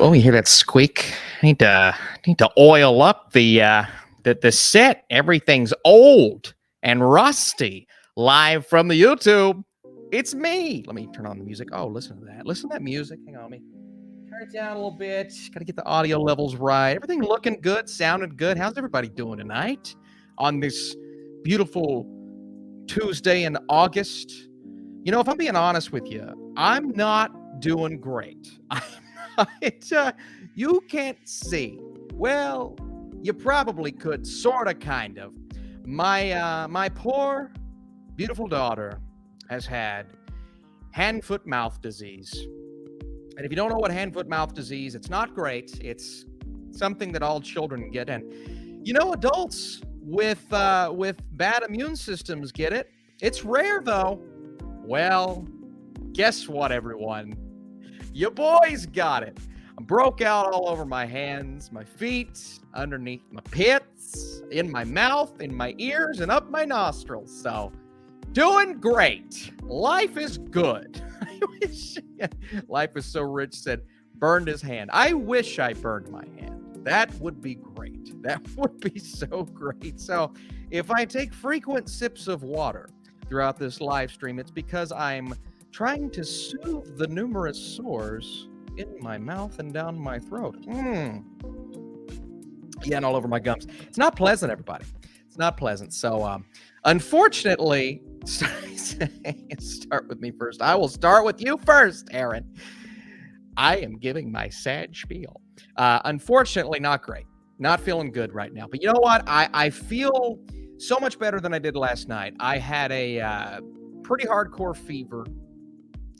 Oh, you hear that squeak? Need to oil up the set. Everything's old and rusty. Live from the YouTube. It's me. Let me turn on the music. Oh, listen to that. Listen to that music. Hang on, let me turn it down a little bit. Got to get the audio levels right. Everything looking good, sounding good. How's everybody doing tonight on this beautiful Tuesday in August? You know, if I'm being honest with you, I'm not doing great. You can't see. Well, you probably could, sort of, kind of. My poor, beautiful daughter has had hand-foot-mouth disease. And if you don't know what hand-foot-mouth disease, it's not great. It's something that all children get. And, you know, adults with bad immune systems get it. It's rare, though. Well, guess what, everyone? Your boy's got it. I broke out all over my hands, my feet, underneath my pits, in my mouth, in my ears, and up my nostrils. So, doing great. Life is good. I wish life is so rich, said burned his hand. I wish I burned my hand. That would be great. That would be so great. So, if I take frequent sips of water throughout this live stream, it's because I'm trying to soothe the numerous sores in my mouth and down my throat. Yeah, and all over my gums. It's not pleasant, everybody. It's not pleasant. So, unfortunately, start with me first. I will start with you first, Aaron. I am giving my sad spiel. Unfortunately, not great. Not feeling good right now. But you know what? I feel so much better than I did last night. I had a pretty hardcore fever.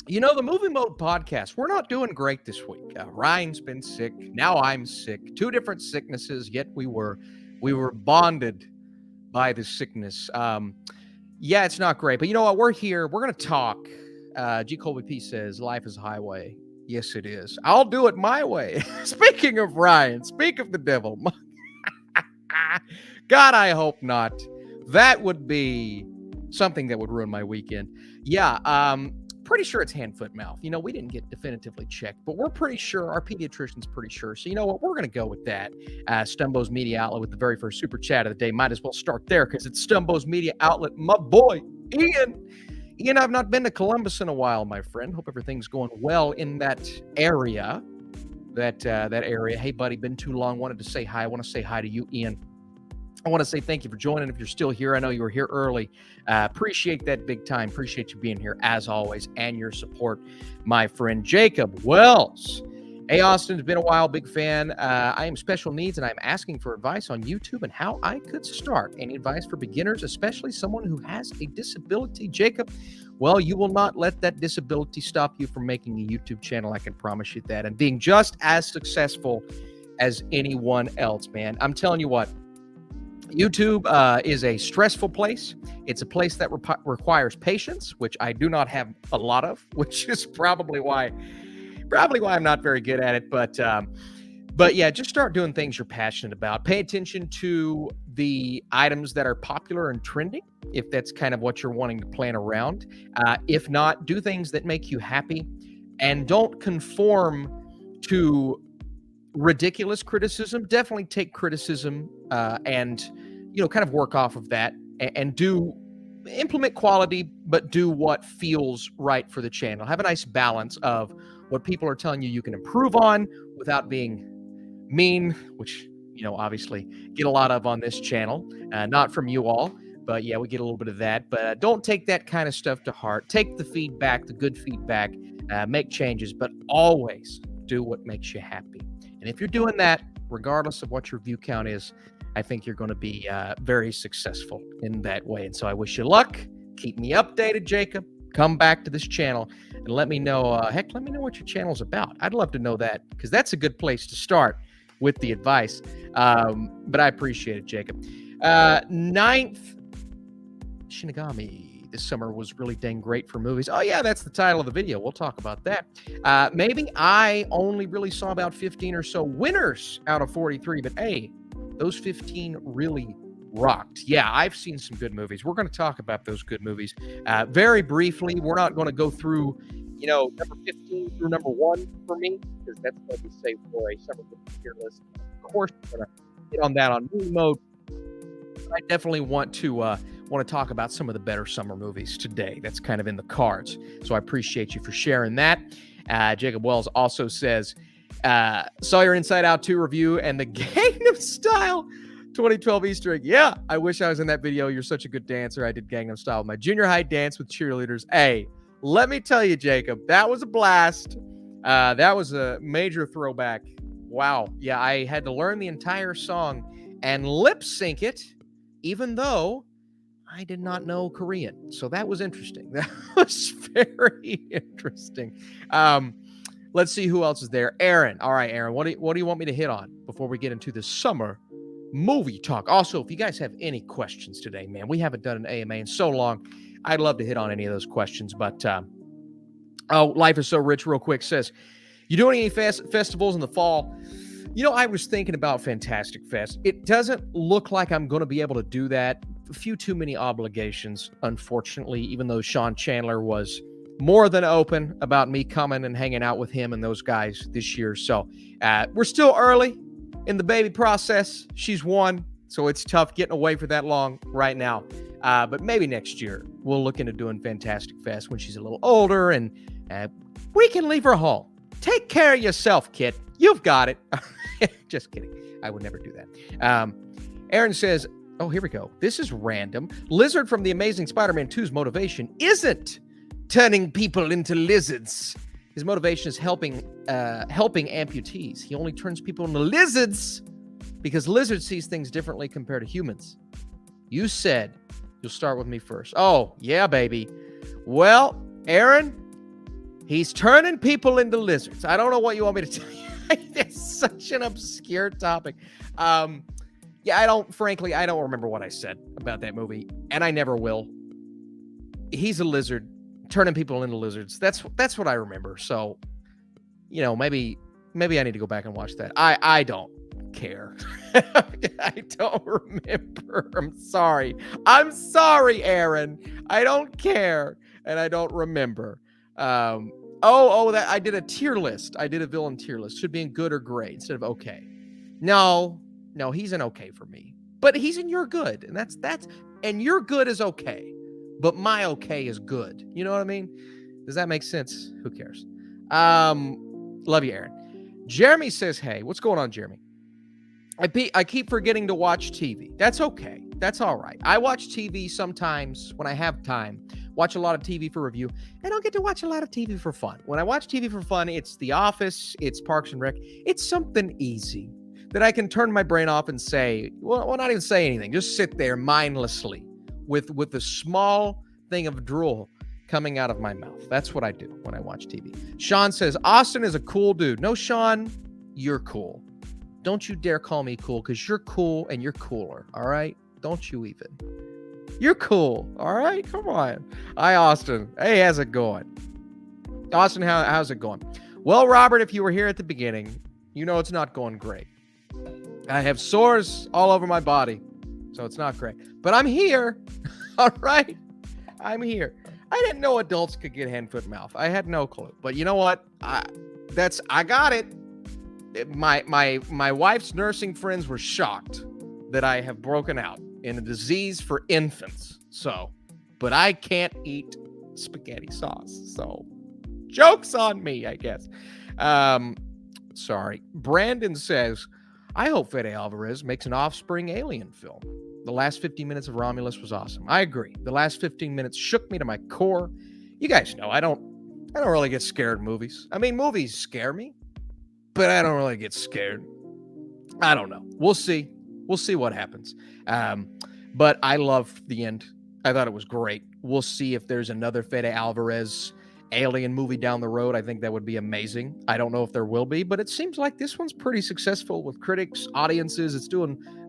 You know, the Movie Mode podcast, we're not doing great this week. Ryan's been sick. Now I'm sick. Two different sicknesses, yet we were bonded by the sickness. Yeah, it's not great. But you know what? We're here. We're going to talk. G. Colby P says, life is a highway. Yes, it is. I'll do it my way. Speaking of Ryan, speak of the devil. God, I hope not. That would be something that would ruin my weekend. Yeah, pretty sure it's hand, foot, mouth. You know, we didn't get definitively checked, but we're pretty sure. Our pediatrician's pretty sure. So you know what? We're going to go with that. Stumbo's Media Outlet with the very first super chat of the day. Might as well start there because it's Stumbo's Media Outlet. My boy, Ian. Ian, I've not been to Columbus in a while, my friend. Hope everything's going well in that area. That area. Hey, buddy, been too long. Wanted to say hi. I want to say hi to you, Ian. I want to say thank you for joining. If you're still here, I know you were here early. Appreciate that big time. Appreciate you being here as always and your support, my friend Jacob Wells. Hey, Austin, it's been a while. Big fan. I am special needs and I'm asking for advice on YouTube and how I could start. Any advice for beginners, especially someone who has a disability? Jacob, well, you will not let that disability stop you from making a YouTube channel. I can promise you that. And being just as successful as anyone else, man. I'm telling you what. YouTube is a stressful place. It's a place that requires patience, which I do not have a lot of, which is probably why I'm not very good at it. But yeah, just start doing things you're passionate about. Pay attention to the items that are popular and trending, if that's kind of what you're wanting to plan around. If not, do things that make you happy, and don't conform to ridiculous criticism. Definitely take criticism and kind of work off of that and implement quality, but do what feels right for the channel. Have a nice balance of what people are telling you can improve on without being mean, which obviously get a lot of on this channel, not from you all, but yeah, we get a little bit of that. But don't take that kind of stuff to heart. Take the feedback, the good feedback, make changes, but always do what makes you happy. And if you're doing that, regardless of what your view count is, I think you're going to be very successful in that way. And so I wish you luck. Keep me updated, Jacob. Come back to this channel and let me know. Let me know what your channel's about. I'd love to know that because that's a good place to start with the advice. But I appreciate it, Jacob. Ninth, Shinigami. This summer was really dang great for movies. Oh, yeah, that's the title of the video. We'll talk about that. Maybe I only really saw about 15 or so winners out of 43, but hey, those 15 really rocked. Yeah, I've seen some good movies. We're going to talk about those good movies very briefly. We're not going to go through Number 15 through number 1 for me, because that's what we say for a summer movie tier list. Of course, we're going to get on that on movie mode. I definitely want to talk about some of the better summer movies today. That's kind of in the cards. So I appreciate you for sharing that. Jacob Wells also says, saw your Inside Out 2 review and the Gangnam Style 2012 Easter egg. Yeah, I wish I was in that video. You're such a good dancer. I did Gangnam Style with my junior high dance with cheerleaders. Hey, let me tell you, Jacob, that was a blast. That was a major throwback. Wow. Yeah, I had to learn the entire song and lip sync it, even though I did not know Korean. So that was interesting. That was very interesting. Let's see who else is there. Aaron. All right, Aaron, what do you want me to hit on before we get into the summer movie talk? Also, if you guys have any questions today, man, we haven't done an AMA in so long. I'd love to hit on any of those questions. But, Life is So Rich real quick says, you doing any festivals in the fall? I was thinking about Fantastic Fest. It doesn't look like I'm going to be able to do that. A few too many obligations, unfortunately, even though Sean Chandler was more than open about me coming and hanging out with him and those guys this year. So we're still early in the baby process. She's 1, so it's tough getting away for that long right now. But maybe next year we'll look into doing Fantastic Fest when she's a little older and we can leave her home. Take care of yourself, kid. You've got it. Just kidding. I would never do that. Aaron says, oh, here we go. This is random. Lizard from The Amazing Spider-Man 2's motivation isn't turning people into lizards. His motivation is helping amputees. He only turns people into lizards because lizards sees things differently compared to humans. You said you'll start with me first. Oh, yeah, baby. Well, Aaron, he's turning people into lizards. I don't know what you want me to tell you. It's such an obscure topic. Yeah, I don't remember what I said about that movie, and I never will. He's a lizard, turning people into lizards. That's what I remember. So, maybe I need to go back and watch that. I don't care. I don't remember. I'm sorry, Aaron. I don't care, and I don't remember. That I did a tier list. I did a villain tier list. Should be in good or great instead of okay. No, he's in okay for me. But he's in your good. And that's and your good is okay. But my okay is good. You know what I mean? Does that make sense? Who cares? Love you, Aaron. Jeremy says, hey, what's going on, Jeremy? I keep forgetting to watch TV. That's okay. That's all right. I watch TV sometimes when I have time. Watch a lot of TV for review. I don't get to watch a lot of TV for fun. When I watch TV for fun, it's The Office, it's Parks and Rec. It's something easy that I can turn my brain off and say, well, not even say anything. Just sit there mindlessly with a small thing of drool coming out of my mouth. That's what I do when I watch TV. Sean says, Austin is a cool dude. No, Sean, you're cool. Don't you dare call me cool, because you're cool and you're cooler, all right? Don't you even. You're cool, all right? Come on. Hi, Austin. Hey, how's it going? Austin, how's it going? Well, Robert, if you were here at the beginning, you know it's not going great. I have sores all over my body, so it's not great. But I'm here, all right? I'm here. I didn't know adults could get hand, foot, mouth. I had no clue. But you know what? I got it. My wife's nursing friends were shocked that I have broken out in a disease for infants. So, but I can't eat spaghetti sauce. So, joke's on me, I guess. Sorry. Brandon says, I hope Fede Alvarez makes an Offspring Alien film. The last 15 minutes of Romulus was awesome. I agree. The last 15 minutes shook me to my core. You guys know I don't really get scared of movies. I mean, movies scare me, but I don't really get scared. I don't know. We'll see. We'll see what happens. But I loved the end. I thought it was great. We'll see if there's another Fede Alvarez Alien movie down the road. I think that would be amazing. I don't know if there will be, but it seems like this one's pretty successful with critics, audiences. It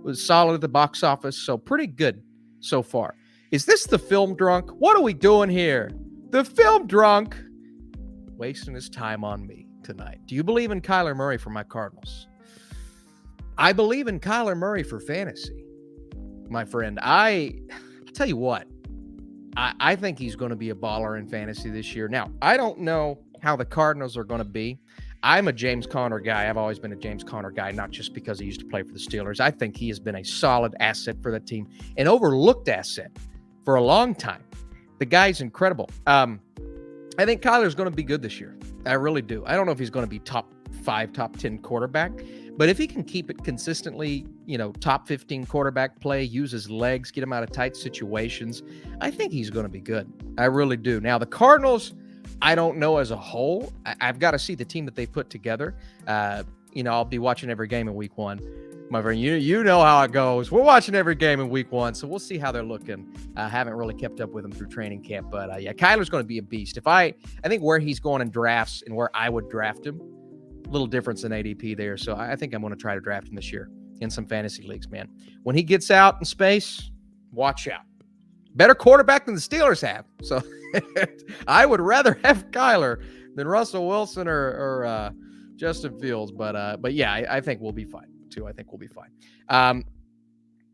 was solid at the box office, so pretty good so far. Is this the film drunk? What are we doing here? The film drunk wasting his time on me tonight. Do you believe in Kyler Murray for my Cardinals? I believe in Kyler Murray for fantasy, my friend. I'll tell you what, I think he's going to be a baller in fantasy this year. Now, I don't know how the Cardinals are going to be. I'm a James Conner guy. I've always been a James Conner guy, not just because he used to play for the Steelers. I think he has been a solid asset for that team, an overlooked asset for a long time. The guy's incredible. I think Kyler's going to be good this year. I really do. I don't know if he's going to be top 5, top 10 quarterback, but if he can keep it consistently, top 15 quarterback play, use his legs, get him out of tight situations, I think he's going to be good. I really do. Now, the Cardinals, I don't know as a whole. I've got to see the team that they put together. I'll be watching every game in week 1. My friend, you know how it goes. We're watching every game in week 1, so we'll see how they're looking. I haven't really kept up with them through training camp, but Kyler's going to be a beast. I think where he's going in drafts and where I would draft him, a little difference in ADP there. So I think I'm going to try to draft him this year in some fantasy leagues, man. When he gets out in space, watch out. Better quarterback than the Steelers have. So I would rather have Kyler than Russell Wilson or Justin Fields. But yeah, I think we'll be fine too. I think we'll be fine.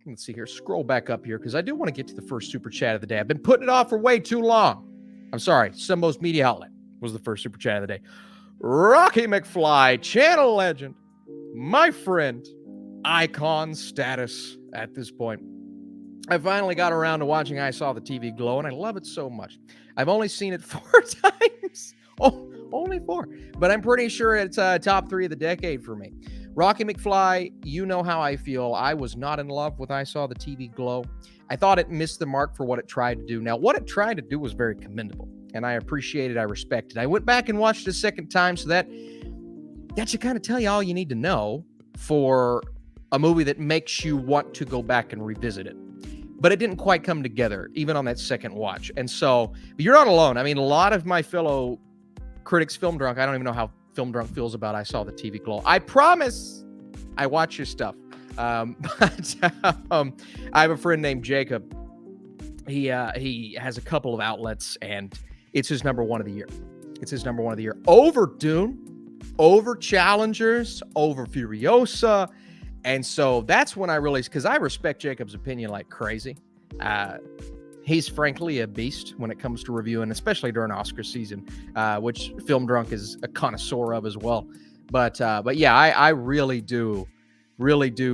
Let's see here. Scroll back up here because I do want to get to the first super chat of the day. I've been putting it off for way too long. I'm sorry. Sunbo's Media Outlet was the first super chat of the day. Rocky McFly, channel legend, my friend, icon status at this point. I finally got around to watching I Saw the TV Glow, and I love it so much. I've only seen it 4 times. Oh, only 4. But I'm pretty sure it's top 3 of the decade for me. Rocky McFly, you know how I feel. I was not in love with I Saw the TV Glow. I thought it missed the mark for what it tried to do. Now, what it tried to do was very commendable, and I appreciate it. I respect it. I went back and watched it a second time, so that should kind of tell you all you need to know for a movie that makes you want to go back and revisit it. But it didn't quite come together, even on that second watch. And so, but you're not alone. I mean, a lot of my fellow critics, Film Drunk, I don't even know how Film Drunk feels about I Saw the TV Glow. I promise I watch your stuff. But I have a friend named Jacob. He has a couple of outlets, and it's his number 1 of the year. It's his number 1 of the year. Over Dune, over Challengers, over Furiosa. And so that's when I really, because I respect Jacob's opinion like crazy. He's frankly a beast when it comes to reviewing, especially during Oscar season, which Film Drunk is a connoisseur of as well. But yeah, I really do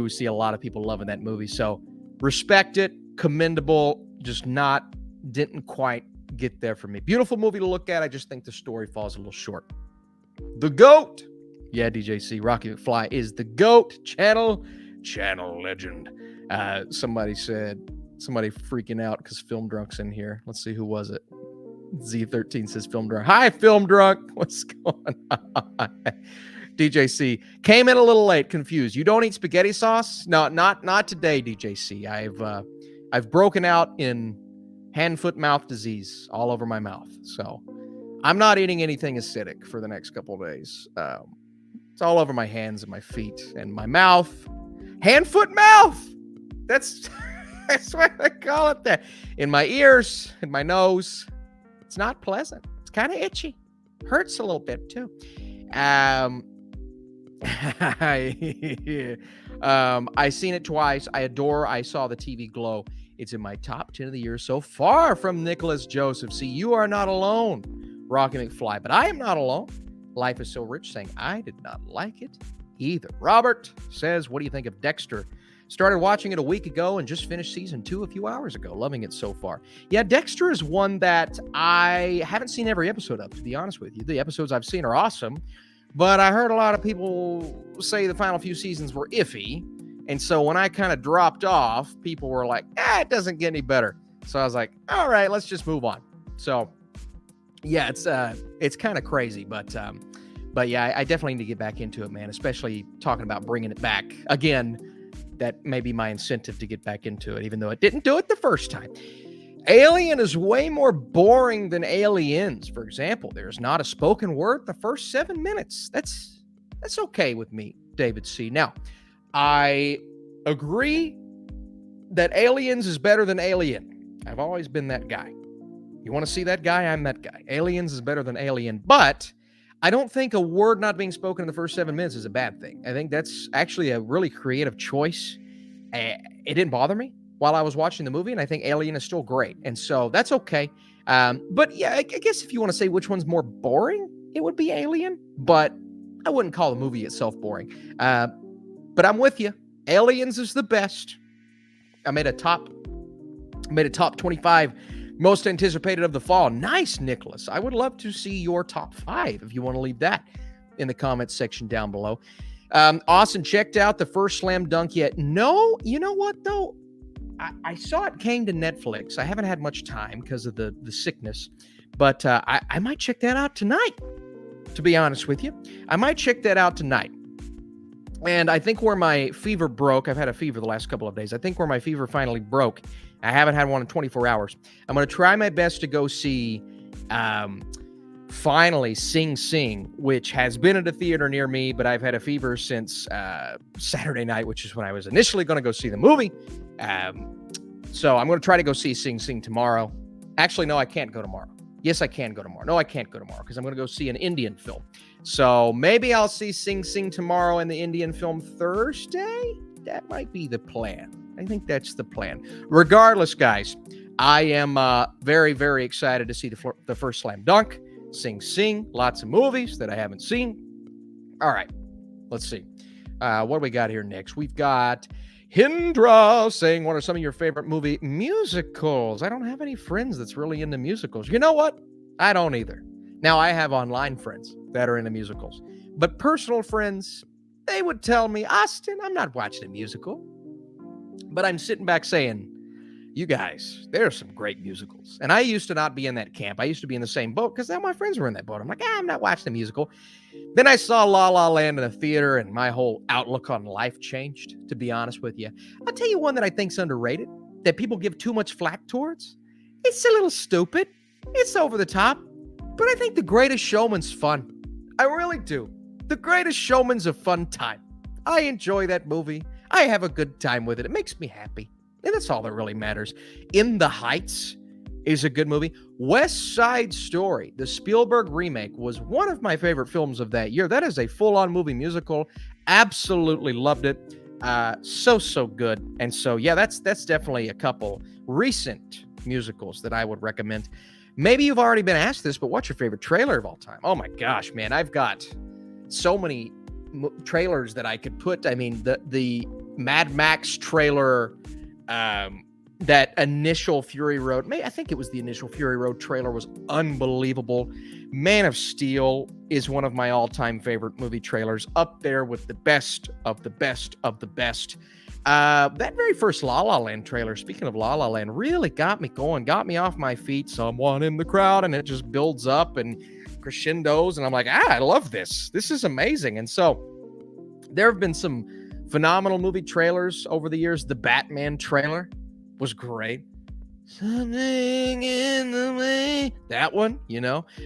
see a lot of people loving that movie. So respect it, commendable, just didn't quite get there for me. Beautiful movie to look at. I just think the story falls a little short. The GOAT. Yeah, DJC, Rocky McFly is the GOAT, channel legend. Somebody freaking out because Film Drunk's in here. Let's see, who was it? Z13 says Film Drunk. Hi, Film Drunk. What's going on? DJC came in a little late, confused. You don't eat spaghetti sauce? No, not today, DJC. I've broken out in hand, foot, mouth disease all over my mouth. So I'm not eating anything acidic for the next couple of days. It's all over my hands and my feet and my mouth. Hand, foot, mouth. That's what I call it there. In my ears, in my nose. It's not pleasant. It's kind of itchy. Hurts a little bit too. I seen it twice. I adore I Saw the TV Glow. It's in my top 10 of the year so far from Nicholas Joseph. See, you are not alone, Rocky McFly, but I am not alone. Life is so rich saying I did not like it either. Robert says, what do you think of Dexter? Started watching it a week ago and just finished season 2 a few hours ago. Loving it so far. Yeah, Dexter is one that I haven't seen every episode of, to be honest with you. The episodes I've seen are awesome, but I heard a lot of people say the final few seasons were iffy. And so when I kind of dropped off, people were like, it doesn't get any better. So I was like, all right, let's just move on. So yeah, it's kind of crazy, but yeah, I definitely need to get back into it, man, especially talking about bringing it back again. That may be my incentive to get back into it, even though it didn't do it the first time. Alien is way more boring than Aliens. For example, there's not a spoken word the first 7 minutes. That's okay with me, David C. Now, I agree that Aliens is better than Alien. I've always been that guy. You want to see that guy? I'm that guy. Aliens is better than Alien, but I don't think a word not being spoken in the first 7 minutes is a bad thing. I think that's actually a really creative choice. It didn't bother me. while I was watching the movie, and I think Alien is still great. And so that's okay. But yeah, I guess if you want to say which one's more boring, it would be Alien, but I wouldn't call the movie itself boring. But I'm with you. Aliens is the best. I made a top 25 most anticipated of the fall. Nice, Nicholas. I would love to see your top 5 if you want to leave that in the comments section down below. Austin, checked out the first slam dunk yet? No, you know what though? I saw it came to Netflix. I haven't had much time because of the sickness, but I might check that out tonight, to be honest with you. I might check that out tonight. And I think where my fever broke, I've had a fever the last couple of days. I think where my fever finally broke, I haven't had one in 24 hours. I'm going to try my best to go see finally Sing Sing, which has been at a theater near me, but I've had a fever since Saturday night, which is when I was initially going to go see the movie. So I'm going to try to go see Sing Sing tomorrow. Actually, no, I can't go tomorrow. Yes, I can go tomorrow. No, I can't go tomorrow because I'm going to go see an Indian film. So maybe I'll see Sing Sing tomorrow and the Indian film Thursday. That might be the plan. I think that's the plan. Regardless, guys, I am very, very excited to see the first slam dunk. Sing Sing, lots of movies that I haven't seen. All right, let's see. What do we got here next? We've got Hindra saying, what are some of your favorite movie musicals? I don't have any friends that's really into musicals. You know what? I don't either. Now, I have online friends that are into musicals, but personal friends, they would tell me, Austin, I'm not watching a musical. But I'm sitting back saying, you guys, there are some great musicals. And I used to not be in that camp. I used to be in the same boat because all my friends were in that boat. I'm like, I'm not watching a musical. Then I saw La La Land in a theater and my whole outlook on life changed, to be honest with you. I'll tell you one that I think's underrated, that people give too much flack towards. It's a little stupid. It's over the top. But I think The Greatest Showman's fun. I really do. The Greatest Showman's a fun time. I enjoy that movie. I have a good time with it. It makes me happy. And that's all that really matters. In the Heights is a good movie. West Side Story, the Spielberg remake, was one of my favorite films of that year. That is a full-on movie musical. Absolutely loved it. So good. And so, yeah, that's definitely a couple recent musicals that I would recommend. Maybe you've already been asked this, but what's your favorite trailer of all time? Oh, my gosh, man. I've got so many trailers that I could put. I mean, the Mad Max trailer, that initial Fury Road, I think it was the initial Fury Road trailer, was unbelievable. Man of Steel is one of my all-time favorite movie trailers, up there with the best of the best of the best. That very first La La Land trailer, speaking of La La Land, really got me going, got me off my feet. Someone in the crowd, and it just builds up and crescendos, and I'm like, I love this. This is amazing. And so there have been some phenomenal movie trailers over the years. The Batman trailer was great. Something in the way. That one,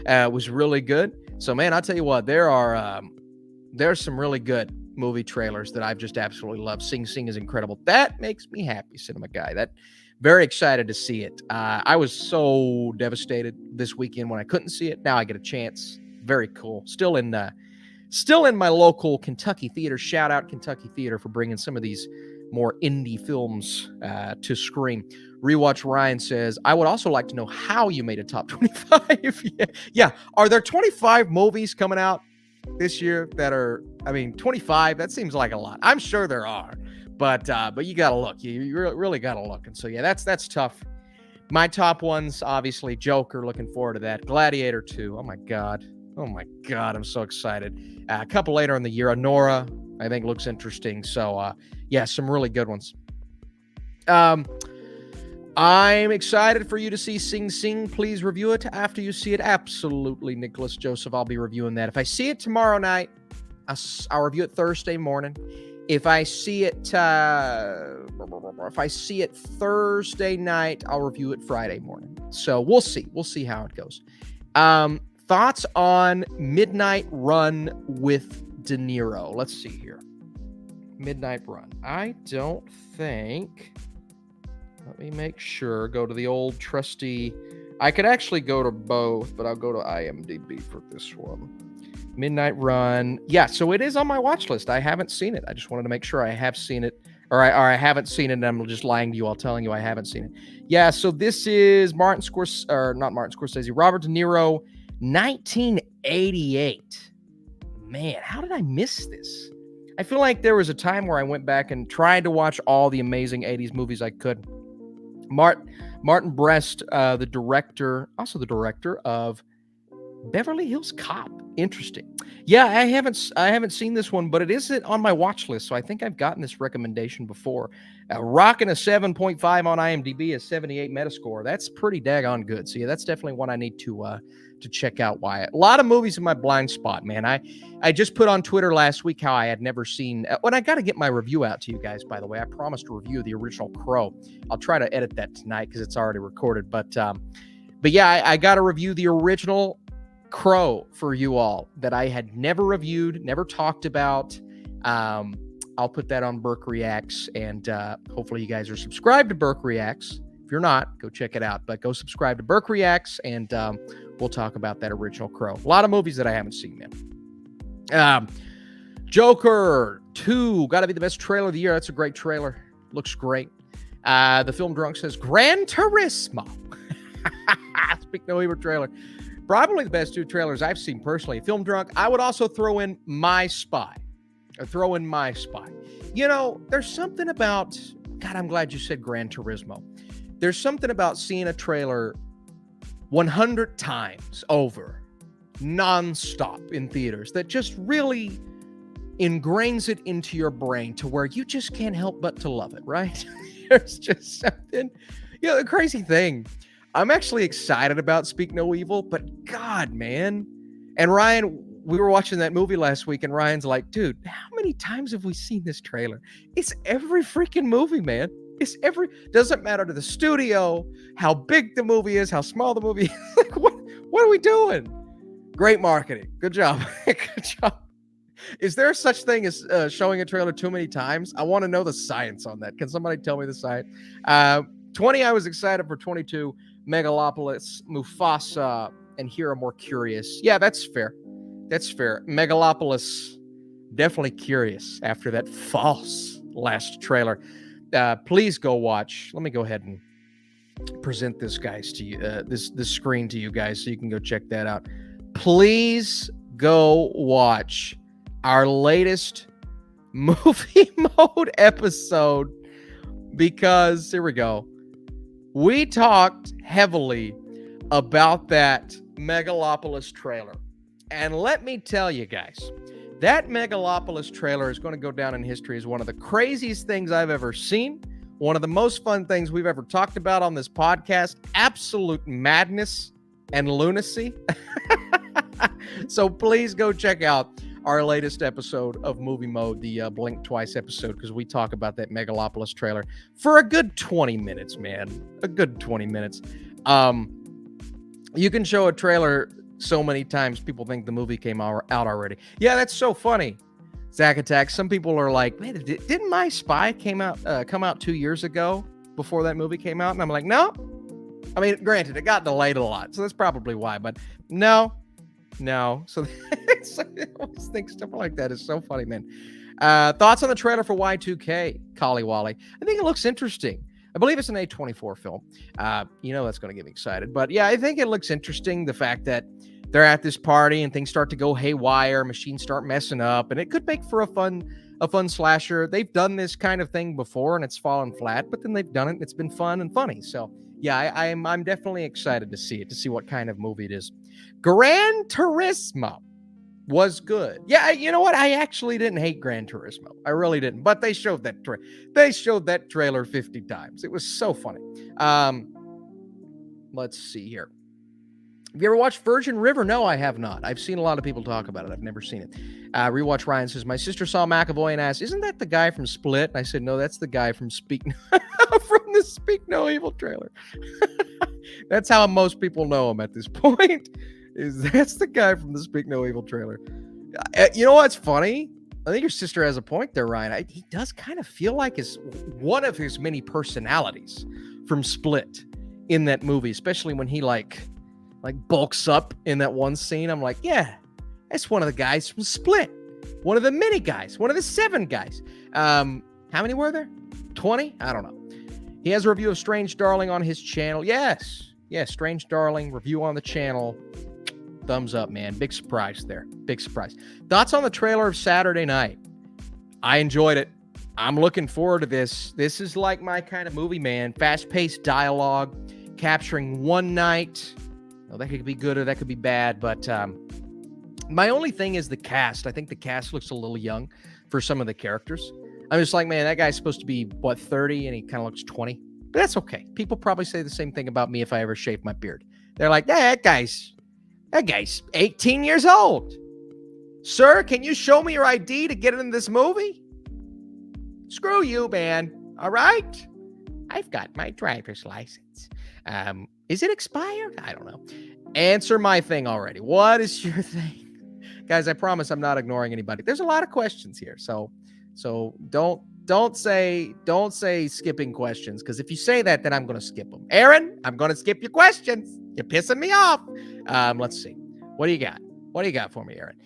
was really good. So, man, I'll tell you what, there's some really good movie trailers that I've just absolutely loved. Sing Sing is incredible. That makes me happy, cinema guy. Very excited to see it. I was so devastated this weekend when I couldn't see it. Now I get a chance. Very cool. Still in my local Kentucky theater. Shout out Kentucky Theater for bringing some of these more indie films to screen. Rewatch Ryan says, I would also like to know how you made a top 25. Yeah. Are there 25 movies coming out this year that are, 25? That seems like a lot. I'm sure there are, but you got to look. You really got to look. And so, yeah, that's tough. My top ones, obviously, Joker, looking forward to that. Gladiator 2. Oh my God, I'm so excited. A couple later in the year, Honora, I think looks interesting. So, yeah, some really good ones. I'm excited for you to see Sing Sing. Please review it after you see it. Absolutely, Nicholas Joseph. I'll be reviewing that. If I see it tomorrow night, I'll review it Thursday morning. If I see it Thursday night, I'll review it Friday morning. So we'll see. We'll see how it goes. Thoughts on Midnight Run with De Niro? Let's see here. Midnight Run. I don't think... Let me make sure. Go to the old trusty... I could actually go to both, but I'll go to IMDb for this one. Midnight Run. Yeah, so it is on my watch list. I haven't seen it. I just wanted to make sure I have seen it, or I haven't seen it, and I'm just lying to you while telling you I haven't seen it. Yeah, so this is Robert De Niro, 1988. Man, how did I miss this? I feel like there was a time where I went back and tried to watch all the amazing 80s movies I could. Martin Brest, the director of Beverly Hills Cop. Interesting. Yeah, I haven't seen this one, but it is on my watch list, so I think I've gotten this recommendation before. Rocking a 7.5 on IMDb, a 78 Metascore. That's pretty daggone good. So yeah, that's definitely one I need to check out. Wyatt, a lot of movies in my blind spot, man. I just put on Twitter last week how I had never seen. I got to get my review out to you guys. By the way, I promised to review the original Crow. I'll try to edit that tonight because it's already recorded. But yeah, I got to review the original Crow for you all that I had never reviewed, never talked about. I'll put that on Burke Reacts, and hopefully you guys are subscribed to Burke Reacts. If you're not, go check it out, but go subscribe to Burke Reacts, and we'll talk about that original Crow. A lot of movies that I haven't seen, man. Joker 2, got to be the best trailer of the year. That's a great trailer. Looks great. The Film Drunk says Gran Turismo. Speak no evil trailer. Probably the best two trailers I've seen personally. Film Drunk. I would also throw in My Spy. You know, there's something about, God, I'm glad you said Gran Turismo. There's something about seeing a trailer 100 times over, nonstop in theaters, that just really ingrains it into your brain to where you just can't help but to love it, right? There's just something, the crazy thing. I'm actually excited about Speak No Evil, but God, man. And Ryan, we were watching that movie last week, and Ryan's like, dude, how many times have we seen this trailer? It's every freaking movie, man. Doesn't matter to the studio, how big the movie is, how small the movie is. Like, what are we doing? Great marketing. Good job. Good job. Is there such thing as showing a trailer too many times? I want to know the science on that. Can somebody tell me the science? 20, I was excited for. 22, Megalopolis, Mufasa, and here I'm more curious. Yeah, that's fair. Megalopolis, definitely curious after that false last trailer. Please go watch. Let me go ahead and present this guys to you, this screen to you guys, so you can go check that out. Please go watch our latest movie mode episode, because here we go. We talked heavily about that Megalopolis trailer. And let me tell you guys, that Megalopolis trailer is going to go down in history as one of the craziest things I've ever seen. One of the most fun things we've ever talked about on this podcast. Absolute madness and lunacy. So please go check out our latest episode of Movie Mode, the Blink Twice episode, because we talk about that Megalopolis trailer for a good 20 minutes, man. A good 20 minutes. You can show a trailer so many times, people think the movie came out already. Yeah, that's so funny. Zack Attack. Some people are like, man, didn't My Spy come out 2 years ago before that movie came out? And I'm like, no. I mean, granted, it got delayed a lot, so that's probably why. But no. So I always think stuff like that is so funny, man. Thoughts on the trailer for Y2K, Collie Wally? I think it looks interesting. I believe it's an A24 film. That's going to get me excited. But yeah, I think it looks interesting. The fact that they're at this party and things start to go haywire, machines start messing up, and it could make for a fun slasher. They've done this kind of thing before and it's fallen flat, but then they've done it and it's been fun and funny. So yeah, I'm definitely excited to see it, to see what kind of movie it is. Gran Turismo was good. Yeah, you know what? I actually didn't hate Gran Turismo. I really didn't. But they showed that trailer 50 times. It was so funny. Let's see here. Have you ever watched Virgin River? No, I have not. I've seen a lot of people talk about it. I've never seen it. Rewatch Ryan says, my sister saw McAvoy and asked, isn't that the guy from Split? And I said, no, that's the guy from from the Speak No Evil trailer. That's how most people know him at this point. That's the guy from the Speak No Evil trailer. You know what's funny? I think your sister has a point there, Ryan. He does kind of feel like one of his many personalities from Split in that movie, especially when he like bulks up in that one scene. I'm like, yeah, that's one of the guys from Split. One of the many guys, one of the 7 guys. How many were there? 20? I don't know. He has a review of Strange Darling on his channel. Yes, Strange Darling review on the channel. Thumbs up, man. Big surprise there. Big surprise. Thoughts on the trailer of Saturday Night? I enjoyed it. I'm looking forward to this. This is like my kind of movie, man. Fast-paced dialogue, capturing one night. Well, that could be good or that could be bad, but my only thing is the cast. I think the cast looks a little young for some of the characters. I'm just like, man, that guy's supposed to be, 30, and he kind of looks 20. But that's okay. People probably say the same thing about me if I ever shave my beard. They're like, that guy's 18 years old. Sir, can you show me your ID to get in this movie? Screw you, man. All right? I've got my driver's license. Is it expired? I don't know. Answer my thing already. What is your thing? Guys, I promise I'm not ignoring anybody. There's a lot of questions here. So don't say skipping questions, because if you say that, then I'm going to skip them. Aaron, I'm going to skip your questions. You're pissing me off. Let's see. What do you got? What do you got for me, Aaron?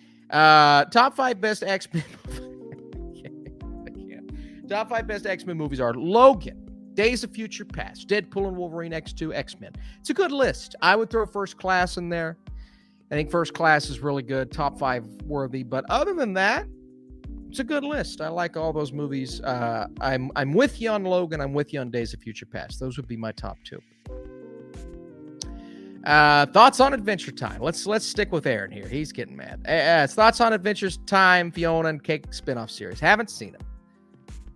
Top 5 best X-Men. Top 5 best X-Men movies are Logan, Days of Future Past, Deadpool and Wolverine X2, X-Men. It's a good list. I would throw First Class in there. I think First Class is really good, top 5 worthy. But other than that, it's a good list. I like all those movies. I'm with you on Logan. I'm with you on Days of Future Past. Those would be my top 2. Thoughts on Adventure Time. Let's stick with Aaron here. He's getting mad. Thoughts on Adventure Time, Fiona and Cake spinoff series. Haven't seen them.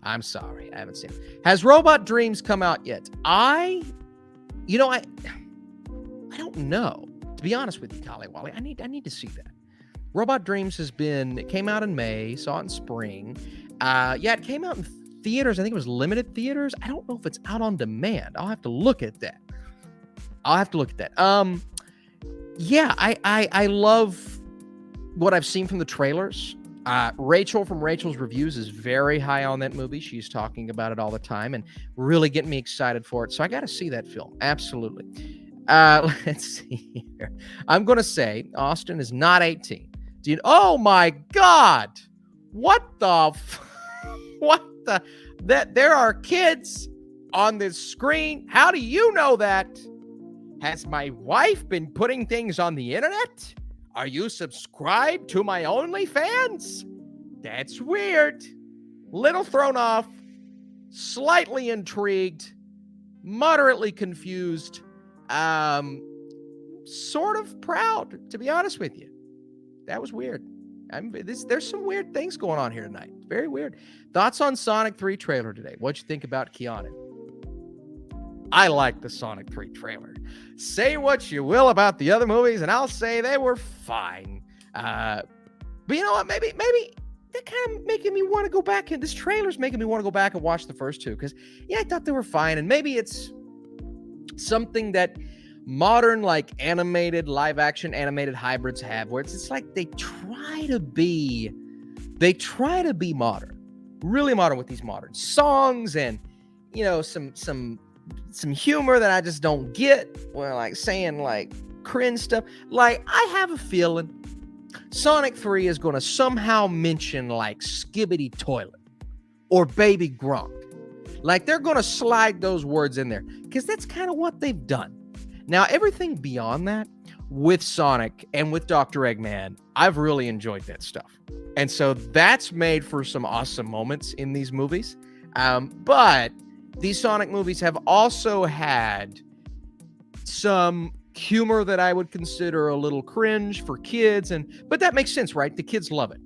I'm sorry, I haven't seen them. Has Robot Dreams come out yet? I don't know. To be honest with you, Kali Wally, I need to see that. Robot Dreams it came out in May, saw it in spring. It came out in theaters. I think it was limited theaters. I don't know if it's out on demand. I'll have to look at that. I love what I've seen from the trailers. Rachel from Rachel's Reviews is very high on that movie. She's talking about it all the time and really getting me excited for it. So I got to see that film. Absolutely. Let's see here. I'm going to say Austin is not 18. Oh my God. There are kids on this screen. How do you know that? Has my wife been putting things on the internet? Are you subscribed to my OnlyFans? That's weird. Little thrown off, slightly intrigued, moderately confused, sort of proud, to be honest with you. That was weird. There's some weird things going on here tonight. Very weird. Thoughts on Sonic 3 trailer today? What'd you think about Keanu? I like the Sonic 3 trailer. Say what you will about the other movies, and I'll say they were fine. But you know what? Maybe they're kind of making me want to go back. This trailer's making me want to go back and watch the first 2, because I thought they were fine, and maybe it's something that modern, like live action animated hybrids have, where it's like they try to be modern, really modern, with these modern songs and some humor that I just don't get. Well, like saying like cringe stuff. Like, I have a feeling Sonic 3 is going to somehow mention like Skibbity Toilet or Baby Gronk. Like, they're going to slide those words in there, because that's kind of what they've done. Now, everything beyond that with Sonic and with Dr. Eggman, I've really enjoyed that stuff. And so that's made for some awesome moments in these movies. But these Sonic movies have also had some humor that I would consider a little cringe for kids, but that makes sense, right? The kids love it.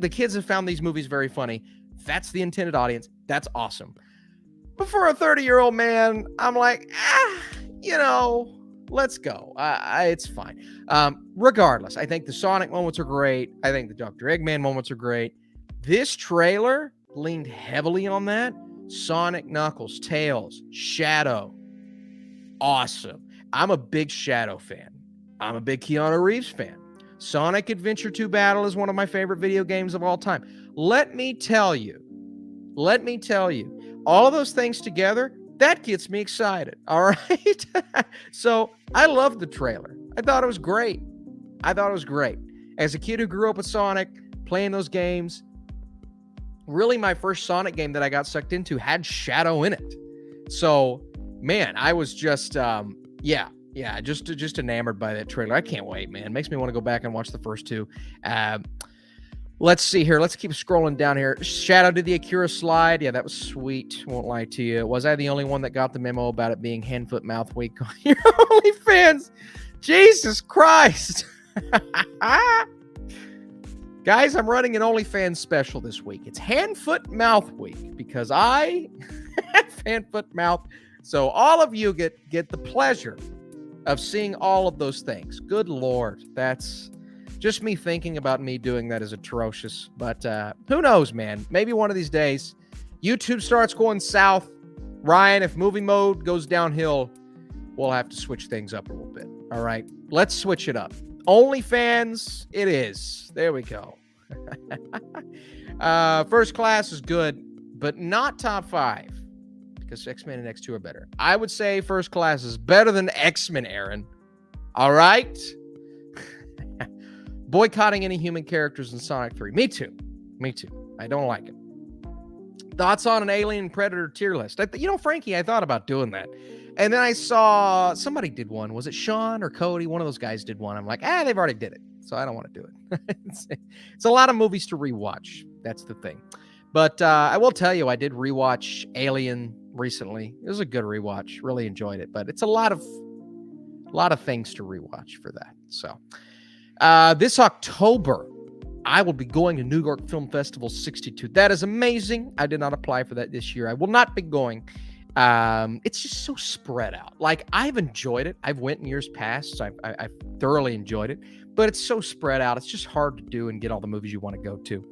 The kids have found these movies very funny. That's the intended audience. That's awesome. But for a 30-year-old man, I'm like, let's go. It's fine. Regardless, I think the Sonic moments are great. I think the Dr. Eggman moments are great. This trailer leaned heavily on that. Sonic, Knuckles, Tails, Shadow. Awesome. I'm a big Shadow fan. I'm a big Keanu Reeves fan. Sonic Adventure 2 Battle is one of my favorite video games of all time. Let me tell you, all of those things together, that gets me excited. All right. So I loved the trailer. I thought it was great. As a kid who grew up with Sonic, playing those games, really my first Sonic game that I got sucked into had Shadow in it. So, man, I was just, just enamored by that trailer. I can't wait, man. It makes me want to go back and watch the first two. Let's see here. Let's keep scrolling down here. Shadow did the Akira slide. Yeah, that was sweet. Won't lie to you. Was I the only one that got the memo about it being hand, foot, mouth week on your OnlyFans? Jesus Christ. Guys, I'm running an OnlyFans special this week. It's hand, foot, mouth week because I have hand, foot, mouth. So all of you get the pleasure of seeing all of those things. Good Lord. That's just me thinking about me doing that is atrocious. But who knows, man? Maybe one of these days, YouTube starts going south. Ryan, if movie mode goes downhill, we'll have to switch things up a little bit. All right, let's switch it up. OnlyFans, it is. There we go. First Class is good, but not top 5 because X-Men and X2 are better. I would say First Class is better than X-Men, Aaron. All right? Boycotting any human characters in Sonic 3. Me too. I don't like it. Thoughts on an Alien Predator tier list? Frankie, I thought about doing that. And then I saw somebody did one. Was it Sean or Cody? One of those guys did one. I'm like, they've already did it. So I don't want to do it. It's a lot of movies to rewatch. That's the thing. But I will tell you, I did rewatch Alien recently. It was a good rewatch. Really enjoyed it. But it's a lot of things to rewatch for that. So this October, I will be going to New York Film Festival 62. That is amazing. I did not apply for that this year. I will not be going. It's just so spread out. Like, I've enjoyed it. I've went in years past. So I've thoroughly enjoyed it. But it's so spread out. It's just hard to do and get all the movies you want to go to.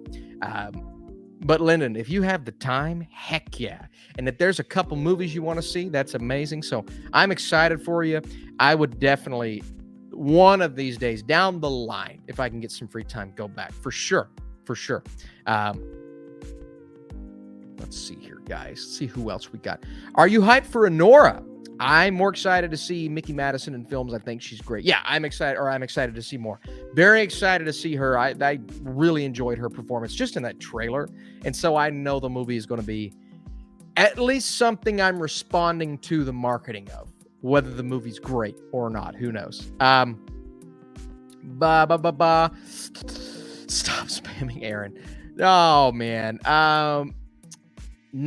But Lyndon, if you have the time, heck yeah. And if there's a couple movies you want to see, that's amazing. So I'm excited for you. I would definitely, one of these days down the line, if I can get some free time, go back for sure. Let's see here, guys. Let's see who else we got. Are you hyped for Honora? I'm more excited to see Mickey Madison in films. I think she's great. Yeah, I'm excited to see more. Very excited to see her. I really enjoyed her performance just in that trailer. And so I know the movie is going to be at least something I'm responding to the marketing of. Whether the movie's great or not, who knows? Stop spamming Aaron. Oh, man.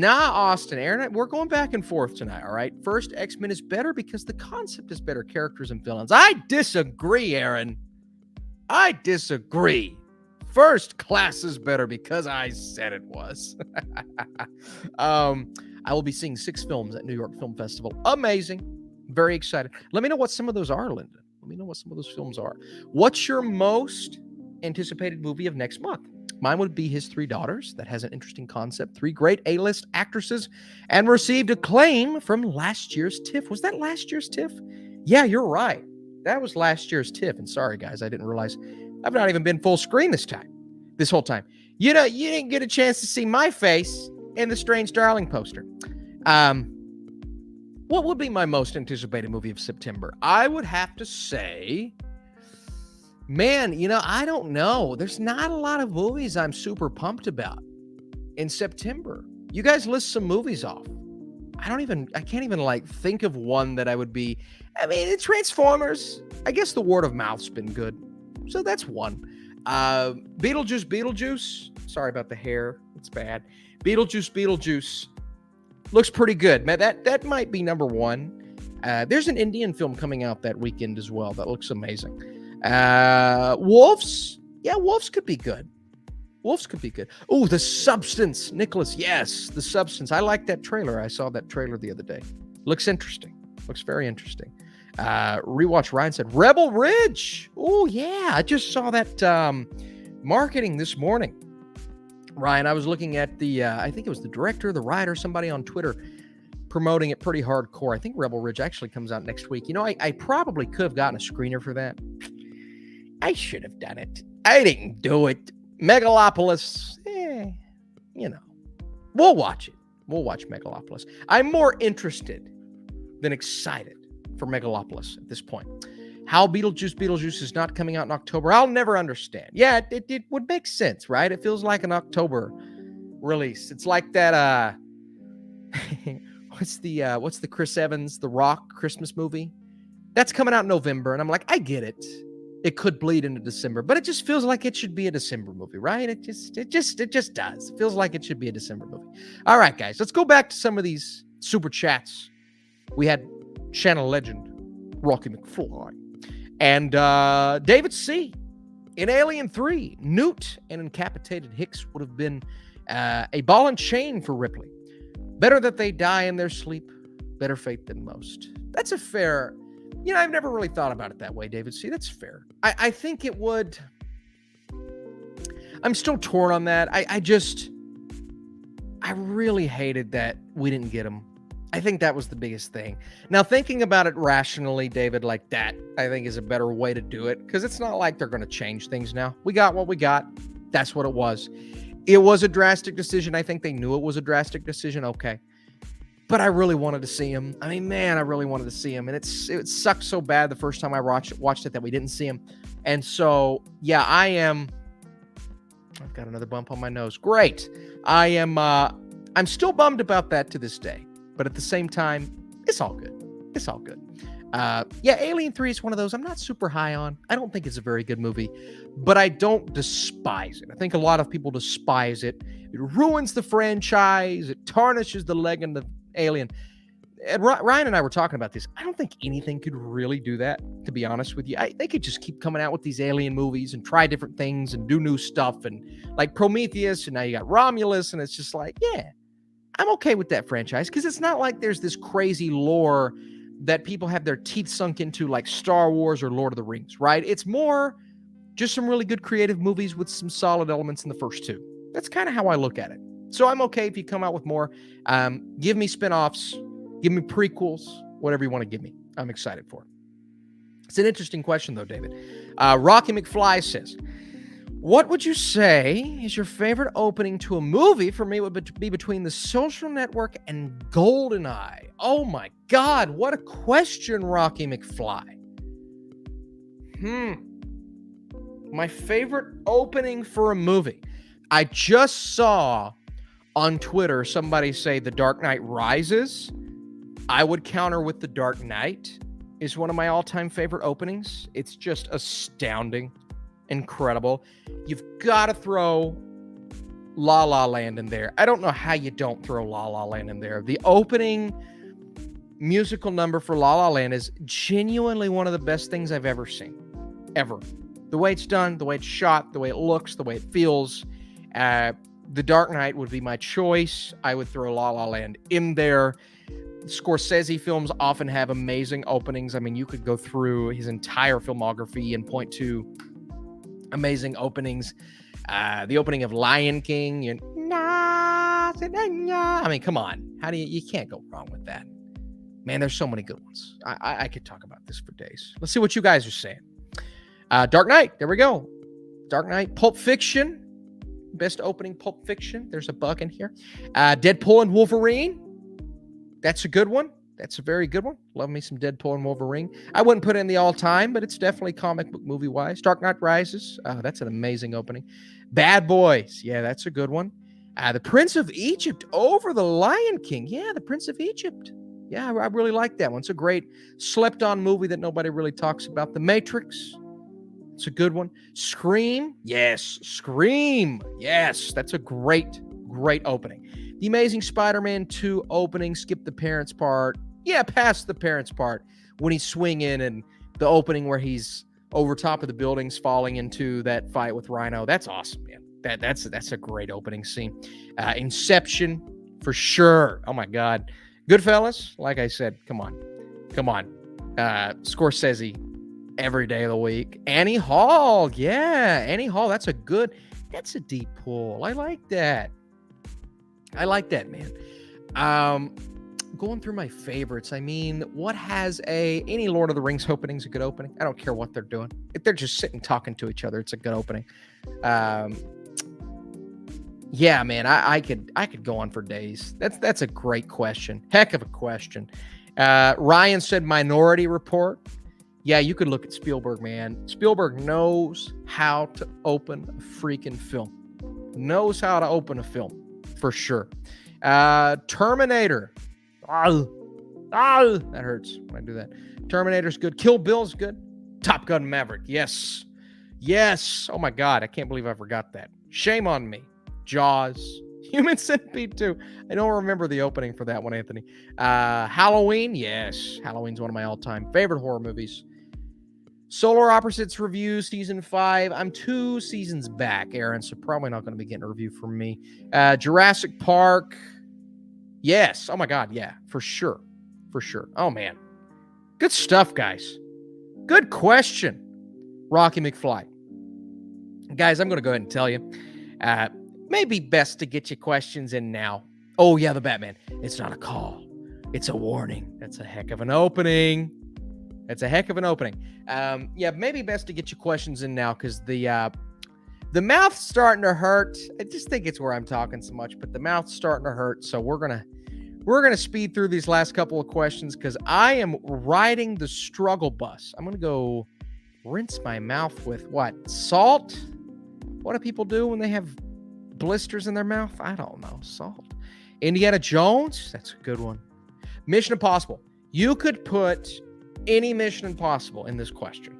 Austin. Aaron, we're going back and forth tonight, all right? First, X-Men is better because the concept is better, characters and villains. I disagree, Aaron. I disagree. First Class is better because I said it was. I will be seeing 6 films at New York Film Festival. Amazing. Very excited. Let me know what some of those are, Linda. Let me know what some of those films are. What's your most anticipated movie of next month? Mine would be His Three Daughters. That has an interesting concept. 3 great A-list actresses and received acclaim from last year's TIFF. Was that last year's TIFF? Yeah, you're right. That was last year's TIFF. And sorry, guys, I didn't realize I've not even been full screen this whole time. You didn't get a chance to see my face in the Strange Darling poster. What would be my most anticipated movie of September? I would have to say, man, I don't know. There's not a lot of movies I'm super pumped about in September. You guys list some movies off. I can't even think of one that I would be. I mean, it's Transformers. I guess the word of mouth's been good. So that's one. Beetlejuice. Sorry about the hair. It's bad. Beetlejuice. Looks pretty good. Man, that might be number 1. There's an Indian film coming out that weekend as well. That looks amazing. Wolves. Yeah, Wolves could be good. Oh, The Substance. Nicholas, yes, The Substance. I like that trailer. I saw that trailer the other day. Looks interesting. Looks very interesting. Rewatch Ryan said, Rebel Ridge. Oh, yeah. I just saw that marketing this morning. Ryan, I was looking at the, I think it was the director, the writer, somebody on Twitter promoting it pretty hardcore. I think Rebel Ridge actually comes out next week. I probably could have gotten a screener for that. I should have done it. I didn't do it. Megalopolis, we'll watch it. We'll watch Megalopolis. I'm more interested than excited for Megalopolis at this point. How Beetlejuice is not coming out in October, I'll never understand. Yeah, it would make sense, right? It feels like an October release. It's like that what's the Chris Evans, The Rock Christmas movie? That's coming out in November, and I'm like, I get it. It could bleed into December, but it just feels like it should be a December movie, right? It just does. It feels like it should be a December movie. All right, guys, let's go back to some of these super chats. We had channel legend Rocky McFly and David C. In Alien 3, Newt and incapacitated Hicks would have been a ball and chain for Ripley. Better that they die in their sleep. Better fate than most. That's a fair... I've never really thought about it that way, David C. That's fair. I think it would... I'm still torn on that. I really hated that we didn't get him. I think that was the biggest thing. Now, thinking about it rationally, David, like that, I think is a better way to do it, because it's not like they're going to change things now. We got what we got. That's what it was. It was a drastic decision. I think they knew it was a drastic decision. Okay. But I really wanted to see him. I mean, man, I really wanted to see him. And it sucked so bad the first time I watched it that we didn't see him. And so, yeah, I've got another bump on my nose. Great. I'm still bummed about that to this day. But at the same time, it's all good. It's all good. Alien 3 is one of those I'm not super high on. I don't think it's a very good movie, but I don't despise it. I think a lot of people despise it. It ruins the franchise. It tarnishes the legend of Alien. And Ryan and I were talking about this. I don't think anything could really do that, to be honest with you. They could just keep coming out with these Alien movies and try different things and do new stuff. And like Prometheus, and now you got Romulus, and it's just like, yeah, I'm okay with that franchise, because it's not like there's this crazy lore that people have their teeth sunk into like Star Wars or Lord of the Rings, right? It's more just some really good creative movies with some solid elements in the first two. That's kind of how I look at it. So I'm okay if you come out with more. Give me spinoffs, give me prequels, whatever you want to give me. I'm excited for it. It's an interesting question, though, David. Rocky McFly says, what would you say is your favorite opening to a movie? For me, it would be between The Social Network and GoldenEye. Oh, my God. What a question, Rocky McFly. My favorite opening for a movie. I just saw on Twitter somebody say The Dark Knight Rises. I would counter with The Dark Knight is one of my all-time favorite openings. It's just astounding. Incredible. You've got to throw La La Land in there. I don't know how you don't throw La La Land in there. The opening musical number for La La Land is genuinely one of the best things I've ever seen. Ever. The way it's done, the way it's shot, the way it looks, the way it feels. The Dark Knight would be my choice. I would throw La La Land in there. Scorsese films often have amazing openings. I mean, you could go through his entire filmography and point to amazing openings. The opening of Lion King. I mean, come on. You can't go wrong with that. Man, there's so many good ones. I could talk about this for days. Let's see what you guys are saying. Dark Knight. There we go. Dark Knight. Pulp Fiction. Best opening Pulp Fiction. There's a bug in here. Deadpool and Wolverine. That's a good one. That's a very good one. Love me some Deadpool and Wolverine. I wouldn't put it in the all-time, but it's definitely comic book movie-wise. Dark Knight Rises. That's an amazing opening. Bad Boys. Yeah, that's a good one. The Prince of Egypt over the Lion King. Yeah, The Prince of Egypt. Yeah, I really like that one. It's a great slept-on movie that nobody really talks about. The Matrix. It's a good one. Scream. Yes, Scream. Yes, that's a great, great opening. The Amazing Spider-Man 2 opening. Skip the parents part. Yeah, past the parents part. When he's swinging and the opening where he's over top of the buildings falling into that fight with Rhino. That's awesome, man. That's a great opening scene. Inception, for sure. Oh, my God. Goodfellas, like I said, come on. Scorsese, every day of the week. Annie Hall, yeah. Annie Hall, that's a deep pull. I like that. Man. Going through my favorites, I mean, what has any Lord of the Rings opening's a good opening? I don't care what they're doing. If they're just sitting talking to each other, it's a good opening. Yeah, man, I could go on for days. That's a great question. Heck of a question. Ryan said Minority Report. Yeah, you could look at Spielberg, man. Spielberg knows how to open a freaking film. for sure. Terminator. That hurts when I do that. Terminator's good. Kill Bill's good. Top Gun Maverick. Yes. Oh my God. I can't believe I forgot that. Shame on me. Jaws. Human Centipede 2. I don't remember the opening for that one, Anthony. Halloween. Yes. Halloween's one of my all-time favorite horror movies. Solar Opposites review, season 5. I'm 2 seasons back, Aaron, so probably not going to be getting a review from me. Jurassic Park. Yes. Oh my God. Yeah, for sure. Oh man. Good stuff, guys. Good question. Rocky McFly. Guys, I'm going to go ahead and tell you. Maybe best to get your questions in now. Oh yeah, the Batman. It's not a call. It's a warning. That's a heck of an opening. Yeah, maybe best to get your questions in now because the mouth's starting to hurt. I just think it's where I'm talking so much, but the mouth's starting to hurt. So we're gonna speed through these last couple of questions because I am riding the struggle bus. I'm gonna go rinse my mouth with what? Salt? What do people do when they have blisters in their mouth? I don't know. Salt. Indiana Jones? That's a good one. Mission Impossible. You could put any Mission Impossible in this question.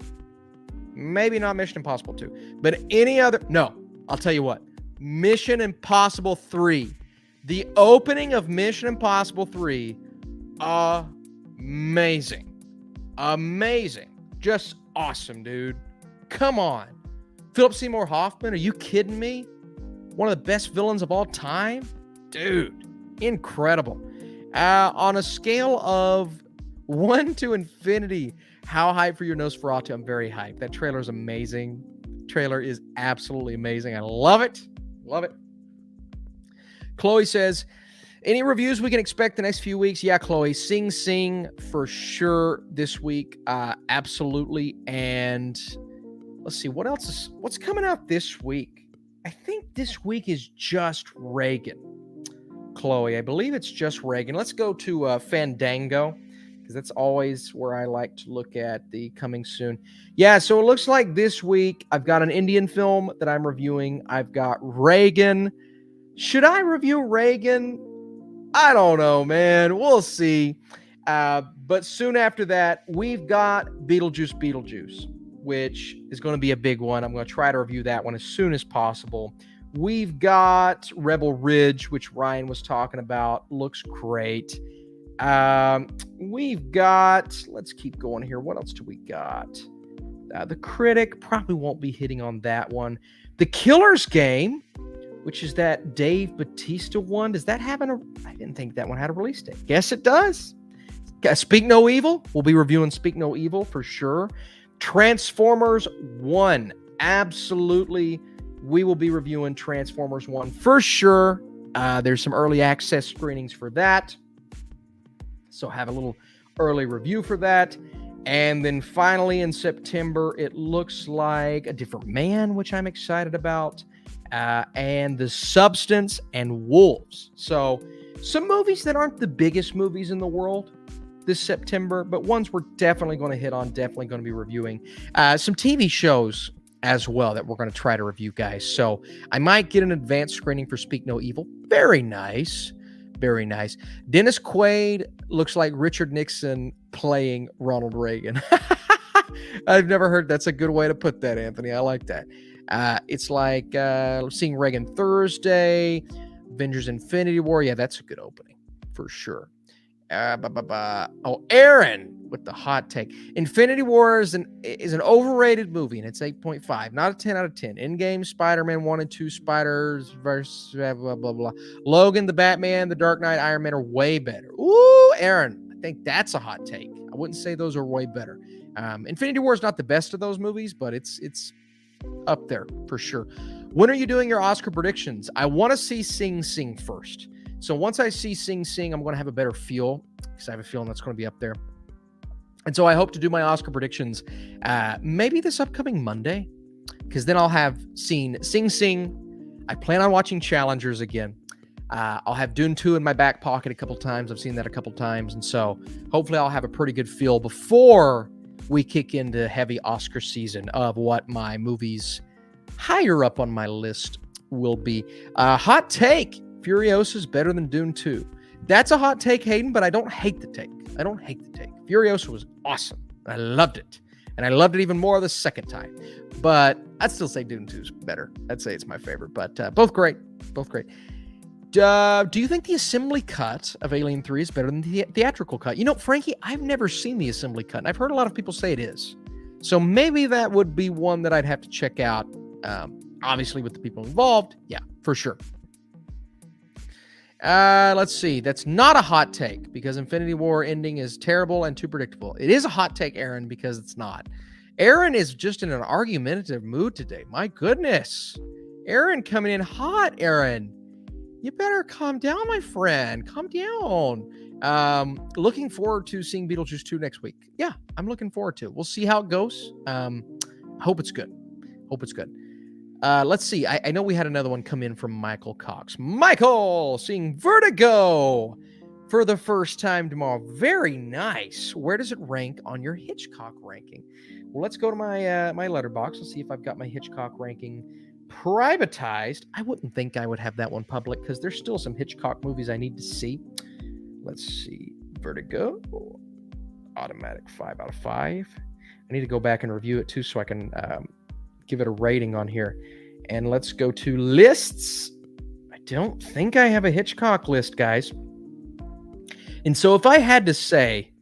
Maybe not Mission Impossible 2, but any other. No, I'll tell you what. Mission Impossible 3. The opening of Mission Impossible 3. Amazing. Just awesome, dude. Come on. Philip Seymour Hoffman, are you kidding me? One of the best villains of all time? Dude, incredible. On a scale of 1 to infinity, how hyped for your Nosferatu? I'm very hyped. That trailer is amazing. Trailer is absolutely amazing. I love it. Chloe says, any reviews we can expect the next few weeks? Yeah, Chloe. Sing Sing for sure this week. Absolutely. And let's see, what's coming out this week? I think this week is just Reagan. Chloe, I believe it's just Reagan. Let's go to Fandango, because that's always where I like to look at the coming soon. Yeah, so it looks like this week I've got an Indian film that I'm reviewing. I've got Reagan. Should I review Reagan? I don't know, man. We'll see. But soon after that, we've got Beetlejuice, which is going to be a big one. I'm going to try to review that one as soon as possible. We've got Rebel Ridge, which Ryan was talking about. Looks great. We've got, let's keep going here. What else do we got? The Critic, probably won't be hitting on that one. The Killer's Game, which is that Dave Bautista one. Does that have I didn't think that one had a release date. Yes, it does. Speak No Evil. We'll be reviewing Speak No Evil for sure. Transformers 1. Absolutely. We will be reviewing Transformers 1 for sure. There's some early access screenings for that. So have a little early review for that. And then finally in September, it looks like A Different Man, which I'm excited about. And The Substance and Wolves. So some movies that aren't the biggest movies in the world this September, but ones we're definitely going to hit on, definitely going to be reviewing. Some TV shows as well that we're going to try to review, guys. So I might get an advanced screening for Speak No Evil. Very nice. Dennis Quaid looks like Richard Nixon playing Ronald Reagan. I've never heard. That's a good way to put that, Anthony. I like that. It's like seeing Reagan Thursday, Avengers Infinity War. Yeah, that's a good opening for sure. Aaron with the hot take. Infinity War is an overrated movie, and it's 8.5, not a 10 out of 10. Endgame, Spider-Man 1 and 2, Spiders versus blah, blah, blah, blah. Logan, the Batman, the Dark Knight, Iron Man are way better. Ooh, Aaron, I think that's a hot take. I wouldn't say those are way better. Infinity War is not the best of those movies, but it's up there for sure. When are you doing your Oscar predictions? I want to see Sing Sing first. So once I see Sing Sing, I'm going to have a better feel because I have a feeling that's going to be up there. And so I hope to do my Oscar predictions maybe this upcoming Monday, because then I'll have seen Sing Sing. I plan on watching Challengers again. I'll have Dune 2 in my back pocket a couple times. I've seen that a couple times. And so hopefully I'll have a pretty good feel before we kick into heavy Oscar season of what my movies higher up on my list will be. Hot take. Furiosa is better than Dune 2. That's a hot take, Hayden, but I don't hate the take. Furiosa was awesome. I loved it. And I loved it even more the second time. But I'd still say Dune 2 is better. I'd say it's my favorite. But both great. Do you think the assembly cut of Alien 3 is better than the theatrical cut? You know, Frankie, I've never seen the assembly cut, and I've heard a lot of people say it is. So maybe that would be one that I'd have to check out. Obviously, with the people involved, yeah, for sure. Let's see. That's not a hot take because Infinity War ending is terrible and too predictable. It is a hot take, Aaron, because it's not. Aaron is just in an argumentative mood today. My goodness. Aaron coming in hot, Aaron. You better calm down, my friend. Calm down. Looking forward to seeing Beetlejuice 2 next week. Yeah, I'm looking forward to it. We'll see how it goes. Hope it's good. Let's see. I know we had another one come in from Michael Cox. Michael, seeing Vertigo for the first time tomorrow. Very nice. Where does it rank on your Hitchcock ranking? Well, let's go to my letterbox. Let's see if I've got my Hitchcock ranking privatized. I wouldn't think I would have that one public because there's still some Hitchcock movies I need to see. Let's see. Vertigo. Automatic 5 out of 5. I need to go back and review it too so I can give it a rating on here. And let's go to lists. I don't think I have a Hitchcock list, guys. And so if I had to say,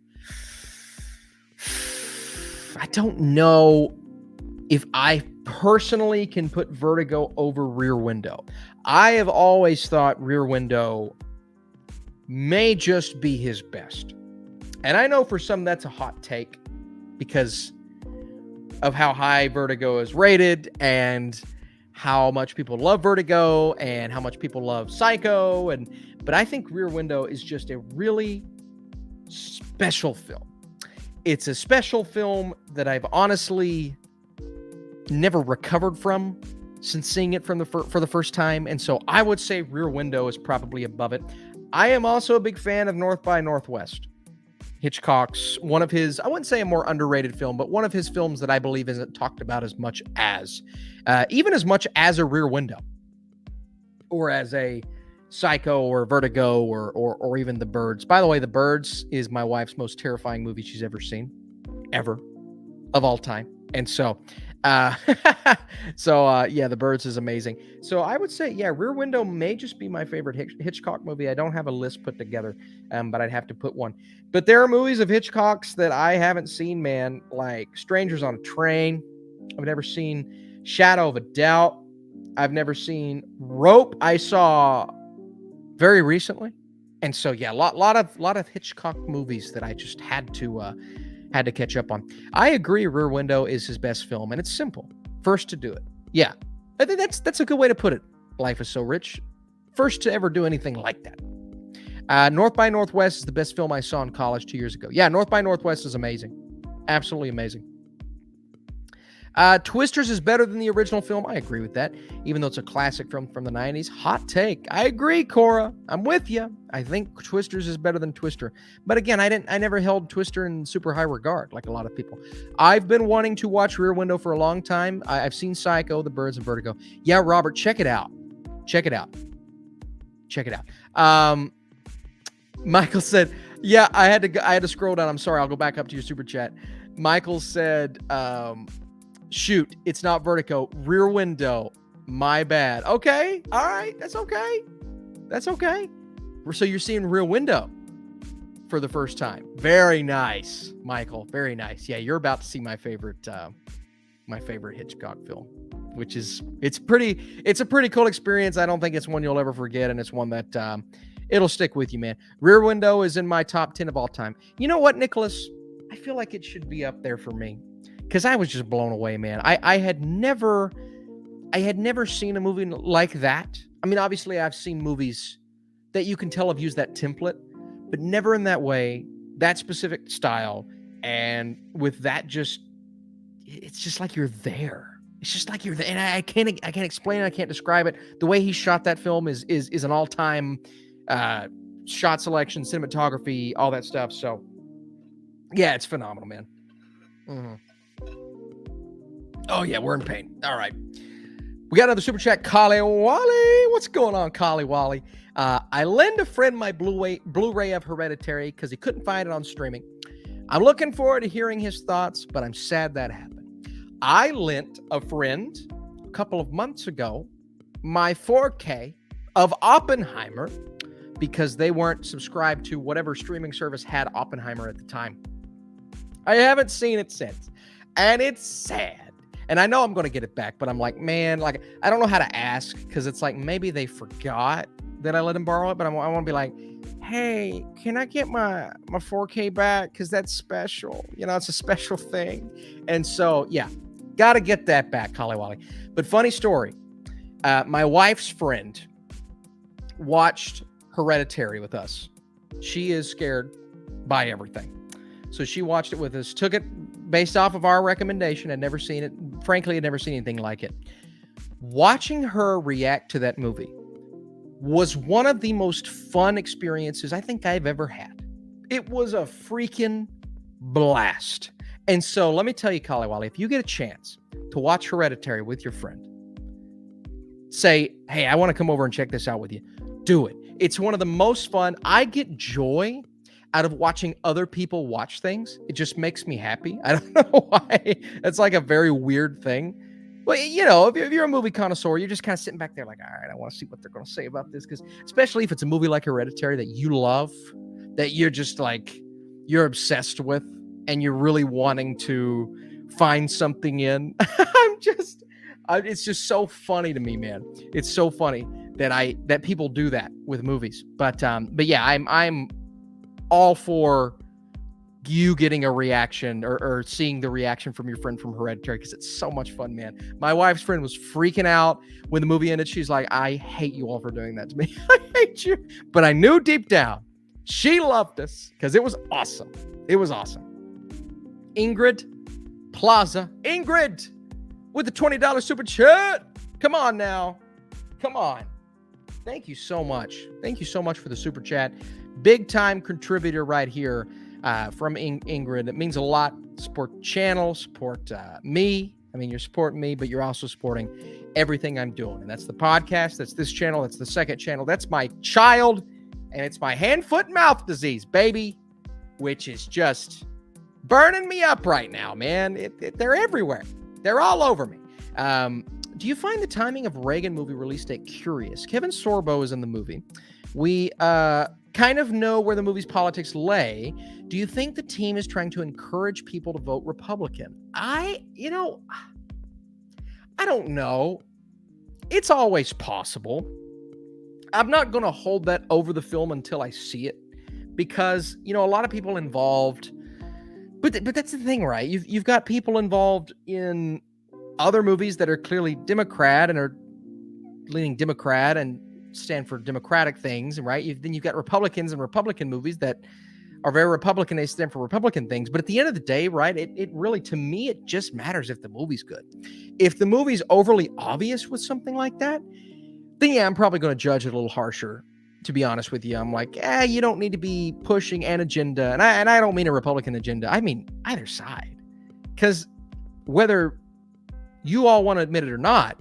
I don't know if I personally can put Vertigo over Rear Window. I have always thought Rear Window may just be his best. And I know for some that's a hot take because of how high Vertigo is rated and how much people love Vertigo and how much people love Psycho. But I think Rear Window is just a really special film. It's a special film that I've honestly never recovered from since seeing it for the first time. And so I would say Rear Window is probably above it. I am also a big fan of North by Northwest. Hitchcock's, one of his, I wouldn't say a more underrated film, but one of his films that I believe isn't talked about as much as, even as much as a Rear Window or as a Psycho or Vertigo or even The Birds. By the way, The Birds is my wife's most terrifying movie she's ever seen, ever, of all time. And so, yeah, The Birds is amazing. So I would say, yeah, Rear Window may just be my favorite Hitchcock movie. I don't have a list put together, but I'd have to put one. But there are movies of Hitchcock's that I haven't seen, man, like Strangers on a Train. I've never seen Shadow of a Doubt. I've never seen Rope. I saw very recently. And so, yeah, a lot of Hitchcock movies that I just had to catch up on. I agree Rear Window is his best film, and it's simple. First to do it. Yeah, I think that's a good way to put it. Life is so rich. First to ever do anything like that. North by Northwest is the best film I saw in college 2 years ago. Yeah, North by Northwest is amazing. Absolutely amazing. Twisters is better than the original film. I agree with that, even though it's a classic film from the 90s. Hot take. I agree, Cora. I'm with you. I think Twisters is better than Twister. But again, I never held Twister in super high regard like a lot of people. I've been wanting to watch Rear Window for a long time. I've seen Psycho, The Birds, and Vertigo. Yeah, Robert, check it out. Michael said, yeah, I had to scroll down. I'm sorry. I'll go back up to your super chat. Michael said, shoot, it's not Vertigo. Rear Window. My bad. Okay. All right. That's okay. So you're seeing Rear Window for the first time. Very nice, Michael. Very nice. Yeah, you're about to see my favorite Hitchcock film, which is, it's a pretty cool experience. I don't think it's one you'll ever forget. And it's one that, it'll stick with you, man. Rear Window is in my top 10 of all time. You know what, Nicholas? I feel like it should be up there for me. Because I was just blown away, man. I had never seen a movie like that. I mean, obviously, I've seen movies that you can tell have used that template, but never in that way, that specific style, and with that it's just like you're there. It's just like you're there, and I can't explain it. I can't describe it. The way he shot that film is an all-time shot selection, cinematography, all that stuff. So, yeah, it's phenomenal, man. Mm-hmm. Oh, yeah, we're in pain. All right. We got another super chat, Kali Wally. What's going on, Kali Wally? I lend a friend my Blu-ray of Hereditary because he couldn't find it on streaming. I'm looking forward to hearing his thoughts, but I'm sad that happened. I lent a friend a couple of months ago my 4K of Oppenheimer because they weren't subscribed to whatever streaming service had Oppenheimer at the time. I haven't seen it since, and it's sad. And I know I'm going to get it back, but I'm like, man, like, I don't know how to ask because it's like maybe they forgot that I let them borrow it, but I want to be like, hey, can I get my 4K back? Because that's special. You know, it's a special thing. And so, yeah, got to get that back, Kali Wally. But funny story, my wife's friend watched Hereditary with us. She is scared by everything. So she watched it with us, took it based off of our recommendation. I'd never seen it. Frankly, I'd never seen anything like it. Watching her react to that movie was one of the most fun experiences I think I've ever had. It was a freaking blast. And so let me tell you, Kali Wally, if you get a chance to watch Hereditary with your friend, say, hey, I want to come over and check this out with you. Do it. It's one of the most fun. I get joy out of watching other people watch things. It just makes me happy. I don't know why. It's like a very weird thing. Well, you know, if you're a movie connoisseur, you're just kind of sitting back there like, all right, I want to see what they're going to say about this. Because especially if it's a movie like Hereditary that you love, that you're just like, you're obsessed with, and you're really wanting to find something in. It's just so funny to me, man. It's so funny that people do that with movies. But yeah, I'm all for you getting a reaction or seeing the reaction from your friend from Hereditary because it's so much fun, man. My wife's friend was freaking out when the movie ended. She's like, I hate you all for doing that to me. I hate you. But I knew deep down she loved us because it was awesome. It was awesome. Ingrid Plaza. Ingrid with the $20 super chat. Come on now. Come on. Thank you so much. Thank you so much for the super chat. Big time contributor right here from Ingrid. It means a lot. Support the channel, support me. I mean, you're supporting me, but you're also supporting everything I'm doing. And that's the podcast. That's this channel. That's the second channel. That's my child. And it's my hand, foot, mouth disease, baby, which is just burning me up right now, man. They're everywhere. They're all over me. Do you find the timing of Reagan movie release date curious? Kevin Sorbo is in the movie. We kind of know where the movie's politics lay. Do you think the team is trying to encourage people to vote Republican? I don't know. It's always possible. I'm not going to hold that over the film until I see it because, a lot of people involved, but that's the thing, right? You've got people involved in other movies that are clearly Democrat and are leaning Democrat and stand for democratic things, right? Then you've got Republicans and Republican movies that are very Republican. They stand for Republican things. But at the end of the day, right, it really, to me, it just matters if the movie's good. If the movie's overly obvious with something like that, then yeah, I'm probably going to judge it a little harsher, to be honest with you. I'm like, you don't need to be pushing an agenda. And I don't mean a Republican agenda. I mean either side. Because whether you all want to admit it or not,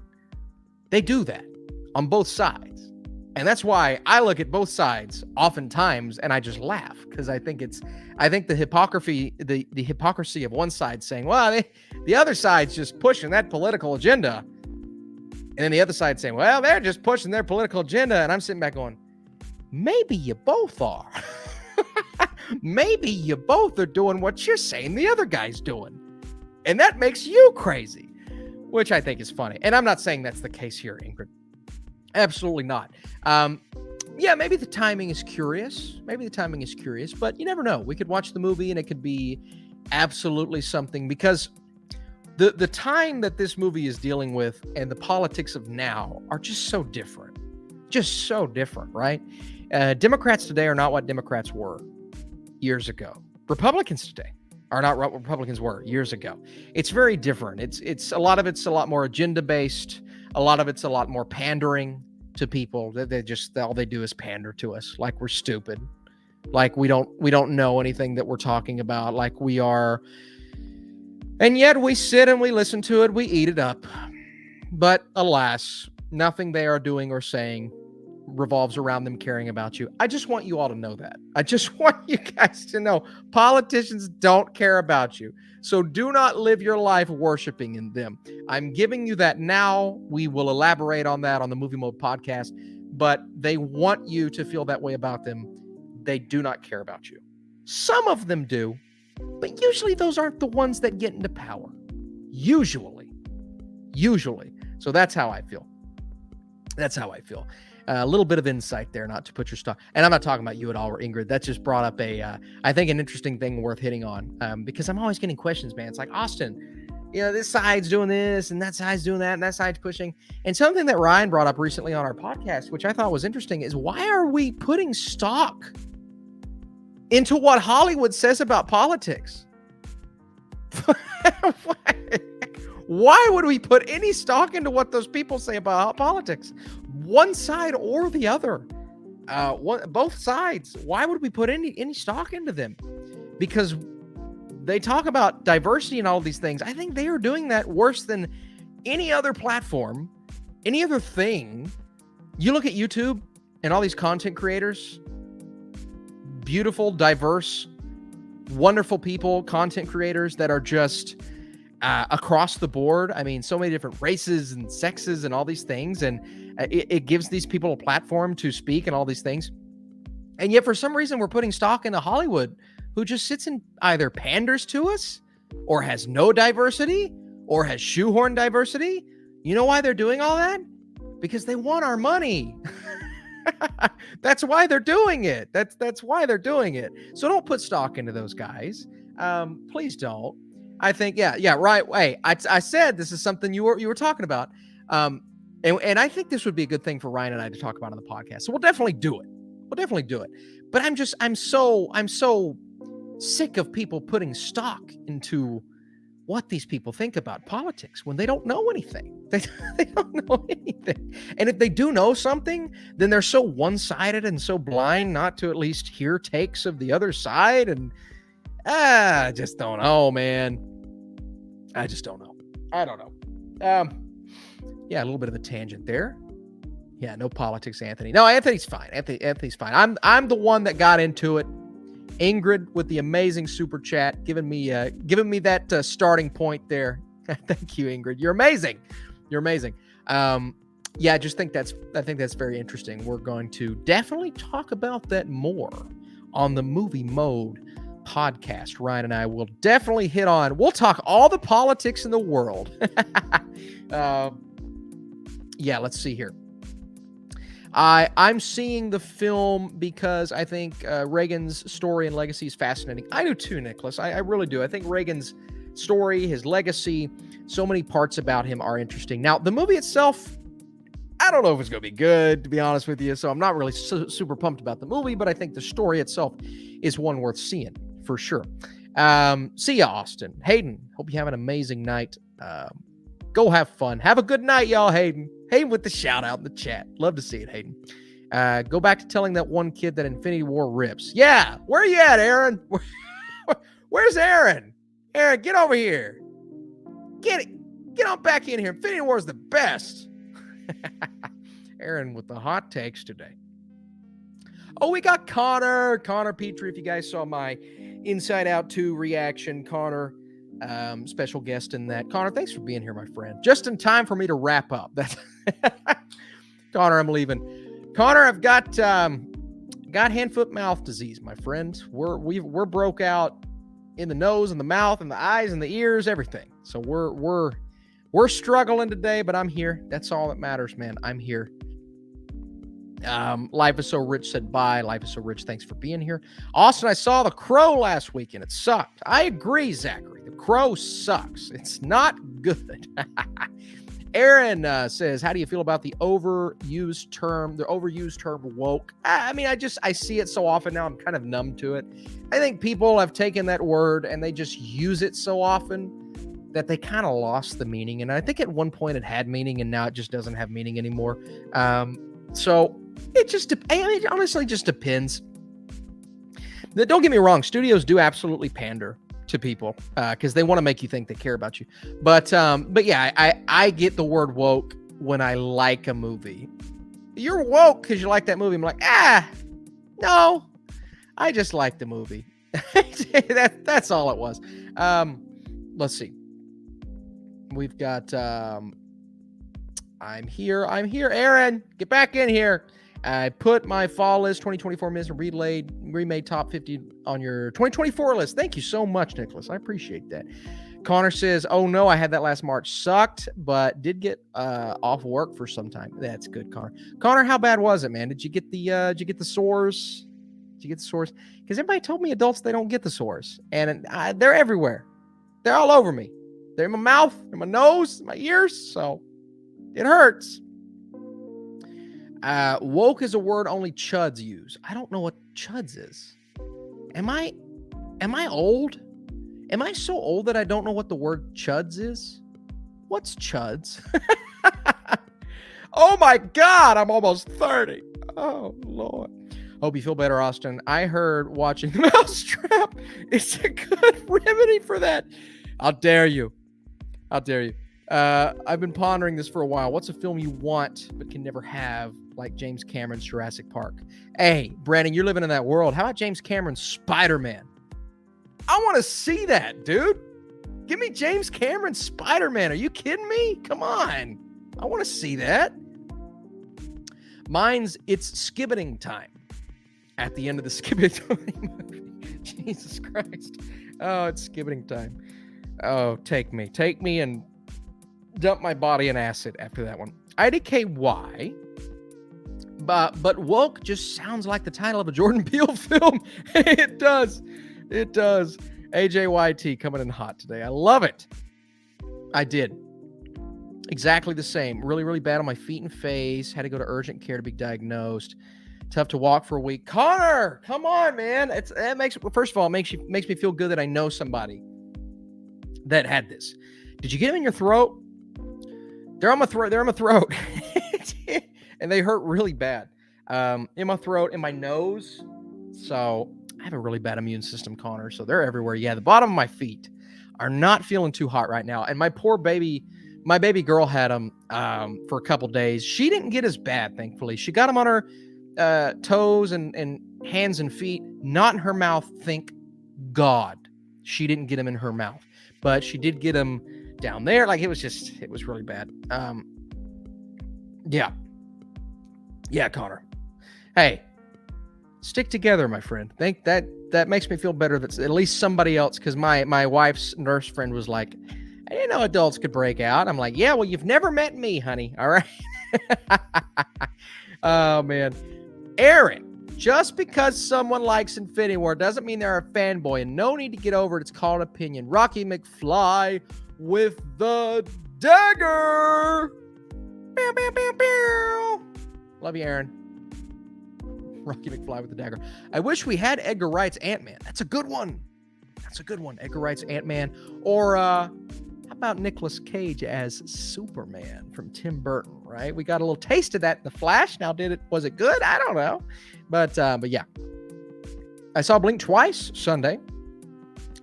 they do that on both sides. And that's why I look at both sides oftentimes and I just laugh because I think the hypocrisy of one side saying, well, the other side's just pushing that political agenda. And then the other side saying, well, they're just pushing their political agenda. And I'm sitting back going, maybe you both are. Maybe you both are doing what you're saying the other guy's doing. And that makes you crazy, which I think is funny. And I'm not saying that's the case here, Ingrid. Absolutely not. Yeah, maybe the timing is curious. But you never know. We could watch the movie and it could be absolutely something because the time that this movie is dealing with and the politics of now are just so different. Just so different, right? Democrats today are not what Democrats were years ago. Republicans today are not what Republicans were years ago. It's very different. It's a lot of it's a lot more agenda based. A lot of it's a lot more pandering to people. They just all they do is pander to us, like we're stupid, like we don't know anything that we're talking about, like we are. And yet we sit and we listen to it, we eat it up. But alas, nothing they are doing or saying revolves around them caring about you. I just want you all to know that. I just want you guys to know politicians don't care about you. So do not live your life worshiping in them. I'm giving you that now. We will elaborate on that on the Movie Mode podcast, but they want you to feel that way about them. They do not care about you. Some of them do, but usually those aren't the ones that get into power. Usually. So that's how I feel. A little bit of insight there, not to put your stock. And I'm not talking about you at all, or Ingrid. That just brought up I think an interesting thing worth hitting on, because I'm always getting questions, man. It's like, Austin, this side's doing this and that side's doing that and that side's pushing. And something that Ryan brought up recently on our podcast, which I thought was interesting, is why are we putting stock into what Hollywood says about politics? Why would we put any stock into what those people say about politics? One side or the other. Both sides. Why would we put any stock into them? Because they talk about diversity and all these things. I think they are doing that worse than any other platform, any other thing. You look at YouTube and all these content creators, beautiful, diverse, wonderful people, content creators that are just across the board. I mean, so many different races and sexes and all these things. And it gives these people a platform to speak and all these things. And yet for some reason, we're putting stock into Hollywood, who just sits and either panders to us or has no diversity or has shoehorned diversity. You know why they're doing all that? Because they want our money. That's why they're doing it. That's why they're doing it. So don't put stock into those guys. Please don't. I think, yeah, right. Hey, I said this is something you were talking about. And I think this would be a good thing for Ryan and I to talk about on the podcast. So we'll definitely do it. But I'm so sick of people putting stock into what these people think about politics when they don't know anything. They don't know anything. And if they do know something, then they're so one-sided and so blind not to at least hear takes of the other side. And I just don't know, man. I just don't know. I don't know. Yeah, a little bit of a tangent there. Yeah, no politics, Anthony. No, Anthony's fine. Anthony's fine. I'm the one that got into it. Ingrid with the amazing super chat, giving me that starting point there. Thank you, Ingrid. You're amazing. Yeah, I think that's very interesting. We're going to definitely talk about that more on the Movie Mode podcast. Ryan and I will definitely we'll talk all the politics in the world. Yeah, let's see here. I'm seeing the film because I think Reagan's story and legacy is fascinating. I do too, Nicholas. I really do. I think Reagan's story, his legacy, so many parts about him are interesting. Now, the movie itself, I don't know if it's going to be good, to be honest with you, so I'm not really super pumped about the movie, but I think the story itself is one worth seeing, for sure. See ya, Austin. Hayden, hope you have an amazing night. Go have fun. Have a good night, y'all, Hayden. Hayden with the shout out in the chat. Love to see it, Hayden. Go back to telling that one kid that Infinity War rips. Yeah, where are you at, Aaron? Where's Aaron? Aaron, get over here. Get on back in here. Infinity War is the best. Aaron with the hot takes today. Oh, we got Connor Petrie. If you guys saw my Inside Out 2 reaction, Connor, special guest in that. Connor, thanks for being here, my friend. Just in time for me to wrap up. That's Connor, I'm leaving. Connor, I've got hand, foot, mouth disease, my friend. We're broke out in the nose and the mouth and the eyes and the ears, everything. So we're struggling today, but I'm here. That's all that matters, man. I'm here. Life is so rich said bye. Life is so rich. Thanks for being here. Austin, I saw The Crow last weekend. It sucked. I agree, Zachary. The Crow sucks. It's not good. Aaron says, how do you feel about the overused term woke? I mean, I see it so often now. I'm kind of numb to it. I think people have taken that word and they just use it so often that they kind of lost the meaning. And I think at one point it had meaning and now it just doesn't have meaning anymore. So it honestly just depends. Don't get me wrong. Studios do absolutely pander to people because they want to make you think they care about you. But yeah, I get the word woke when I like a movie. You're woke because you like that movie. I'm like, no, I just like the movie. That's all it was. Let's see. We've got I'm here, Aaron. Get back in here. I put my fall list 2024 minutes and remade top 50 on your 2024 list. Thank you so much, Nicholas. I appreciate that. Connor says, "Oh no, I had that last March. Sucked, but did get off work for some time." That's good, Connor. Connor, how bad was it, man? Did you get the sores? Did you get the sores? Because everybody told me adults they don't get the sores, and they're everywhere. They're all over me. They're in my mouth, in my nose, in my ears. So it hurts. Woke is a word only chuds use. I don't know what chuds is. Am I old? Am I so old that I don't know what the word chuds is? What's chuds? Oh my God, I'm almost 30. Oh Lord. Hope you feel better, Austin. I heard watching The Mousetrap is a good remedy for that. How dare you? How dare you? I've been pondering this for a while. What's a film you want but can never have, like James Cameron's Jurassic Park? Hey, Brandon, you're living in that world. How about James Cameron's Spider-Man? I want to see that, dude. Give me James Cameron's Spider-Man. Are you kidding me? Come on. I want to see that. Mine's It's Skibbeting Time. At the end of the Skibbeting Time movie. Jesus Christ. Oh, it's Skibbeting Time. Oh, take me and dump my body in acid after that one. IDKY. But woke just sounds like the title of a Jordan Peele film. It does. It does. AJYT coming in hot today. I love it. I did. Exactly the same. Really, really bad on my feet and face. Had to go to urgent care to be diagnosed. Tough to walk for a week. Connor, come on, man. First of all, it makes me feel good that I know somebody that had this. Did you get them in your throat? They're on my throat. And they hurt really bad. In my throat, in my nose. So I have a really bad immune system, Connor. So they're everywhere. Yeah, the bottom of my feet are not feeling too hot right now. And my poor baby, my baby girl had them for a couple days. She didn't get as bad, thankfully. She got them on her toes and hands and feet, not in her mouth. Thank God she didn't get them in her mouth. But she did get them down there. Like, it was really bad. Yeah, Connor. Hey, stick together, my friend. Think that makes me feel better. That's at least somebody else. Because my wife's nurse friend was like, I didn't know adults could break out. I'm like, yeah, well, you've never met me, honey. All right. Oh man, Aaron. Just because someone likes Infinity War doesn't mean they're a fanboy, and no need to get over it. It's called opinion. Rocky McFly with the dagger. Bow, bow, bow, bow. Love you, Aaron. Rocky McFly with the dagger. I wish we had Edgar Wright's Ant-Man. That's a good one. Edgar Wright's Ant-Man. Or how about Nicolas Cage as Superman from Tim Burton, right? We got a little taste of that in The Flash. Now, was it good? I don't know. But yeah. I saw Blink twice Sunday.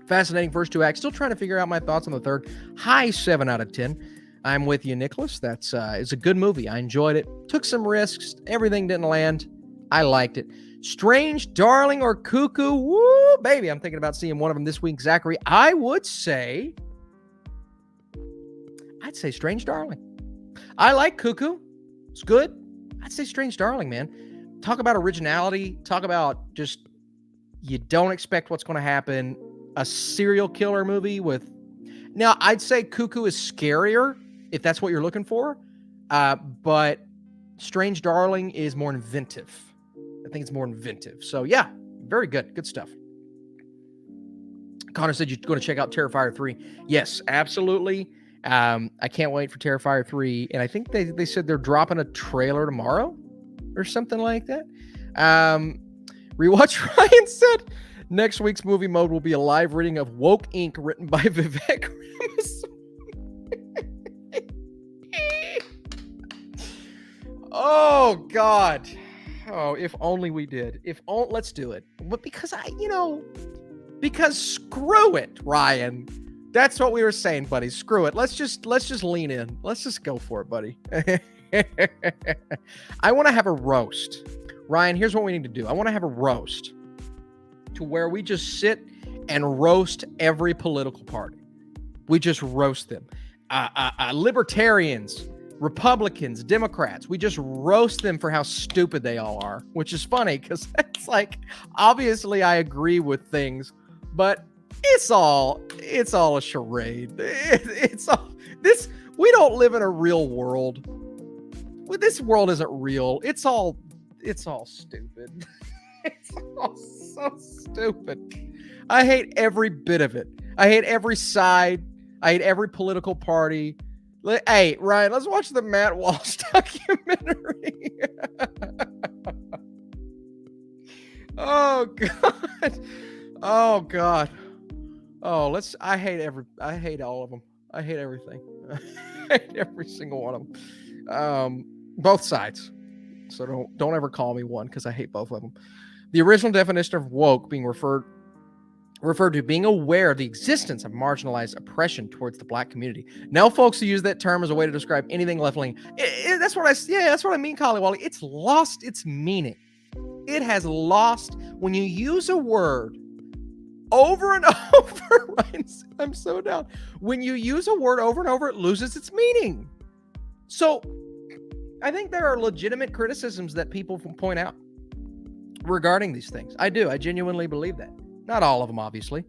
Fascinating first two acts. Still trying to figure out my thoughts on the third. High 7 out of 10. I'm with you, Nicholas. It's a good movie. I enjoyed it. Took some risks. Everything didn't land. I liked it. Strange, Darling, or Cuckoo? Woo, baby. I'm thinking about seeing one of them this week, Zachary. I'd say Strange, Darling. I like Cuckoo. It's good. I'd say Strange, Darling, man. Talk about originality. Talk about just, you don't expect what's going to happen. A serial killer movie with... Now, I'd say Cuckoo is scarier, if that's what you're looking for. But Strange, Darling is more inventive. I think it's more inventive. So, yeah, very good. Good stuff. Connor said you're going to check out Terrifier 3. Yes, absolutely. I can't wait for Terrifier 3. And I think they said they're dropping a trailer tomorrow or something like that. Rewatch Ryan said next week's movie mode will be a live reading of Woke Inc. written by Vivek Ramaswamy. Oh, God. Oh, if only we did. Let's do it. But because Because screw it, Ryan. That's what we were saying, buddy. Screw it. Let's just lean in. Let's just go for it, buddy. I want to have a roast. Ryan, here's what we need to do. I want to have a roast to where we just sit and roast every political party. We just roast them. Libertarians, Republicans, Democrats, we just roast them for how stupid they all are, which is funny because it's like, obviously I agree with things, but it's all a charade. It's all this. We don't live in a real world. This world isn't real. It's all stupid. It's all so stupid. I hate every bit of it. I hate every side. I hate every political party. Hey, Ryan, let's watch the Matt Walsh documentary. Oh God. Oh God. Oh, I hate all of them. I hate everything. I hate every single one of them. Both sides. So don't ever call me one because I hate both of them. The original definition of woke being referred to being aware of the existence of marginalized oppression towards the black community. Now, folks who use that term as a way to describe anything left-leaning, that's what I mean, Collie Wally. It's lost its meaning. It has lost when you use a word over and over. Ryan, I'm so down. When you use a word over and over, it loses its meaning. So I think there are legitimate criticisms that people point out regarding these things. I do. I genuinely believe that. Not all of them, obviously.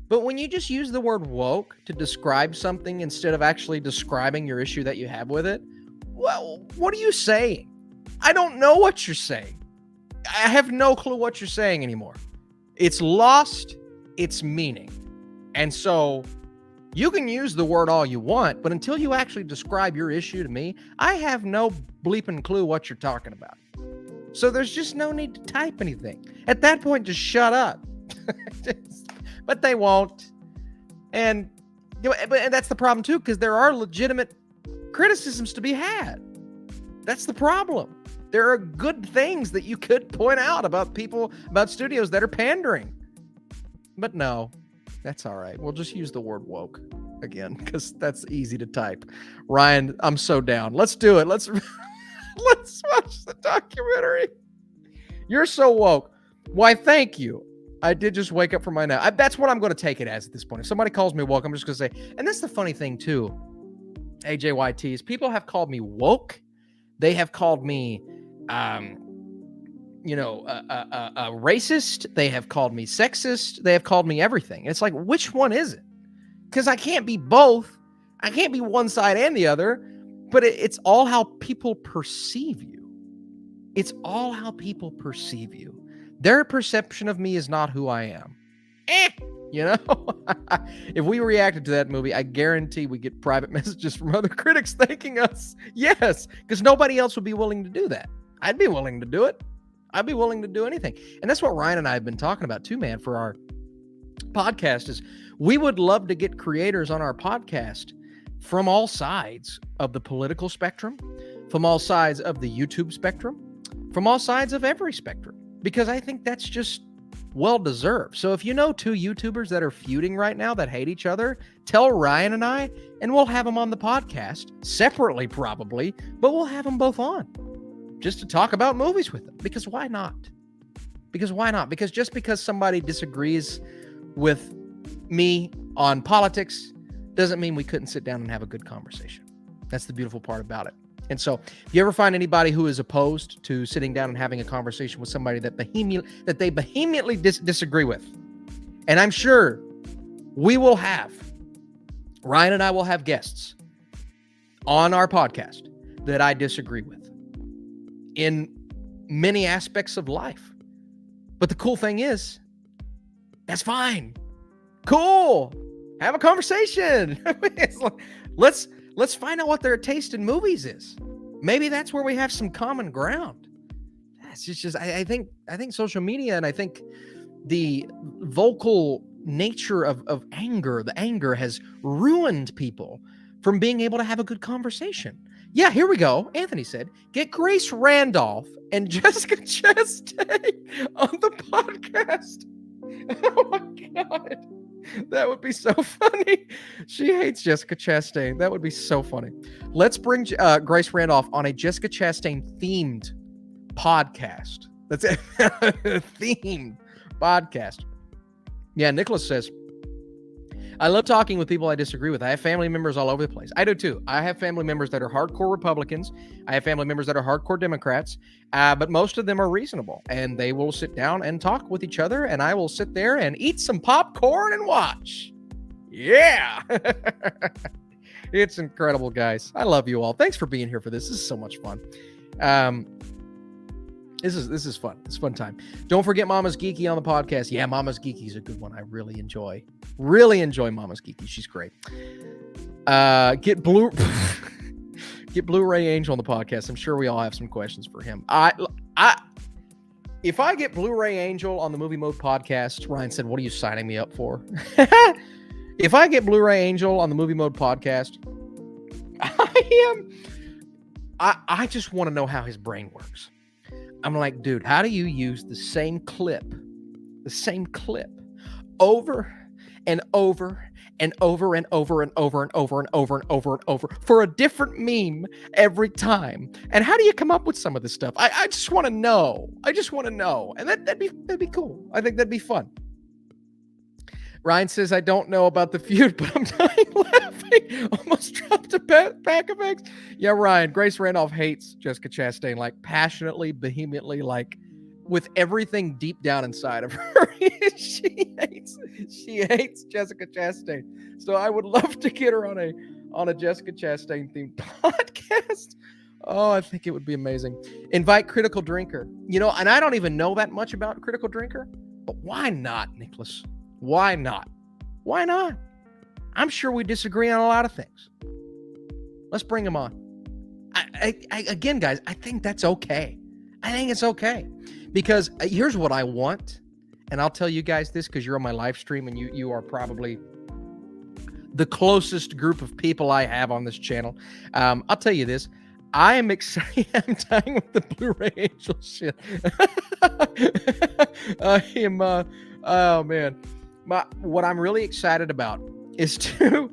But when you just use the word woke to describe something instead of actually describing your issue that you have with it, well, what are you saying? I don't know what you're saying. I have no clue what you're saying anymore. It's lost its meaning. And so you can use the word all you want, but until you actually describe your issue to me, I have no bleeping clue what you're talking about. So there's just no need to type anything. At that point, just shut up. But they won't. And that's the problem too, because there are legitimate criticisms to be had. That's the problem. There are good things that you could point out about studios that are pandering. But no, that's all right. We'll just use the word woke again, because that's easy to type. Ryan, I'm so down. Let's do it. Let's watch the documentary. You're so woke. Why, thank you. I did just wake up from my nap. That's what I'm going to take it as at this point. If somebody calls me woke, I'm just going to say, and that's the funny thing too, AJYTs, people have called me woke. They have called me, a racist. They have called me sexist. They have called me everything. It's like, which one is it? Because I can't be both. I can't be one side and the other, but it's all how people perceive you. It's all how people perceive you. Their perception of me is not who I am. If we reacted to that movie, I guarantee we get private messages from other critics thanking us. Yes, because nobody else would be willing to do that. I'd be willing to do it. I'd be willing to do anything. And that's what Ryan and I have been talking about too, man, for our podcast is we would love to get creators on our podcast from all sides of the political spectrum, from all sides of the YouTube spectrum, from all sides of every spectrum. Because I think that's just well-deserved. So if you know two YouTubers that are feuding right now that hate each other, tell Ryan and I, and we'll have them on the podcast, separately probably, but we'll have them both on just to talk about movies with them. Because why not? Because just because somebody disagrees with me on politics doesn't mean we couldn't sit down and have a good conversation. That's the beautiful part about it. And so if you ever find anybody who is opposed to sitting down and having a conversation with somebody that they vehemently disagree with, and I'm sure Ryan and I will have guests on our podcast that I disagree with in many aspects of life. But the cool thing is, that's fine. Cool. Have a conversation. It's like, let's find out what their taste in movies is. Maybe that's where we have some common ground. It's just I think social media, and I think the vocal nature of anger, the anger has ruined people from being able to have a good conversation. Yeah, here we go. Anthony said, get Grace Randolph and Jessica Chastain on the podcast. Oh my God. God. That would be so funny. She hates Jessica Chastain. That would be so funny. Let's bring Grace Randolph on a Jessica Chastain themed podcast. That's it. Themed podcast. Yeah, Nicholas says, I love talking with people I disagree with. I have family members all over the place. I do too. I have family members that are hardcore Republicans. I have family members that are hardcore Democrats, but most of them are reasonable, and they will sit down and talk with each other, and I will sit there and eat some popcorn and watch. Yeah. It's incredible, guys. I love you all. Thanks for being here for this. This is so much fun. This is fun. It's a fun time. Don't forget Mama's Geeky on the podcast. Yeah, Mama's Geeky is a good one. I really enjoy Mama's Geeky. She's great. Get Blu-Ray Angel on the podcast. I'm sure we all have some questions for him. If I get Blu-Ray Angel on the Movie Mode podcast, Ryan said, what are you signing me up for? If I get Blu-Ray Angel on the Movie Mode podcast, I just want to know how his brain works. I'm like, dude, how do you use the same clip over and over and over and over and over and over and over and over and over for a different meme every time? And how do you come up with some of this stuff? I just want to know. And that'd be cool. I think that'd be fun. Ryan says, I don't know about the feud, but I'm dying laughing. Almost dropped a pack of eggs. Yeah, Ryan, Grace Randolph hates Jessica Chastain, like passionately, vehemently, like with everything deep down inside of her. She hates Jessica Chastain. So I would love to get her on a Jessica Chastain themed podcast. Oh, I think it would be amazing. Invite Critical Drinker. And I don't even know that much about Critical Drinker, but why not, Nicholas? Why not? I'm sure we disagree on a lot of things. Let's bring him on. Again, guys, I think that's okay. I think it's okay. Because here's what I want. And I'll tell you guys this because you're on my live stream and you are probably the closest group of people I have on this channel. I'll tell you this. I am excited. I'm dying with the Blu-ray Angel shit. I am, oh man. What I'm really excited about is to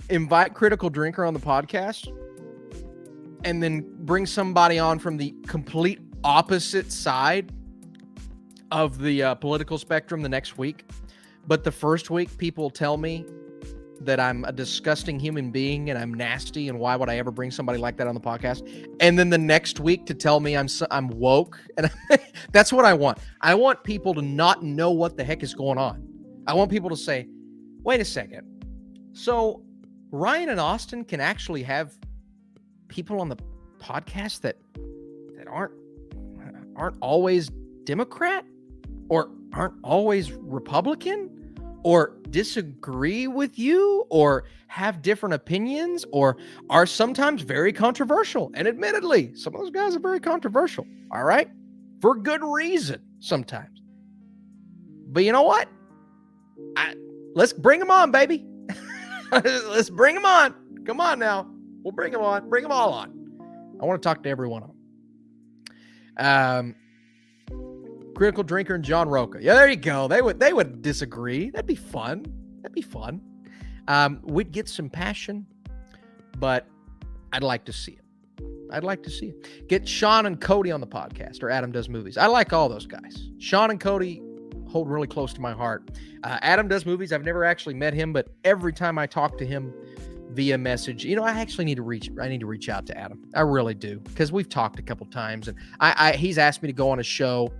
invite Critical Drinker on the podcast and then bring somebody on from the complete opposite side of the political spectrum the next week. But the first week, people tell me that I'm a disgusting human being and I'm nasty and why would I ever bring somebody like that on the podcast? And then the next week to tell me I'm woke. And that's what I want. I want people to not know what the heck is going on. I want people to say, wait a second. So Ryan and Austin can actually have people on the podcast that aren't always Democrat or aren't always Republican or disagree with you or have different opinions or are sometimes very controversial. And admittedly, some of those guys are very controversial. All right. For good reason sometimes. But you know what? Let's bring them on, baby. Let's bring them on. Come on now. We'll bring them on. Bring them all on. I want to talk to every one of them. Critical Drinker and John Roca. Yeah, there you go. They would disagree. That'd be fun. We'd get some passion, but I'd like to see it. Get Sean and Cody on the podcast, or Adam Does Movies. I like all those guys. Sean and Cody hold really close to my heart. Adam Does Movies. I've never actually met him, but every time I talk to him via message, I actually need to reach out to Adam. I really do, because we've talked a couple times, and he's asked me to go on a show.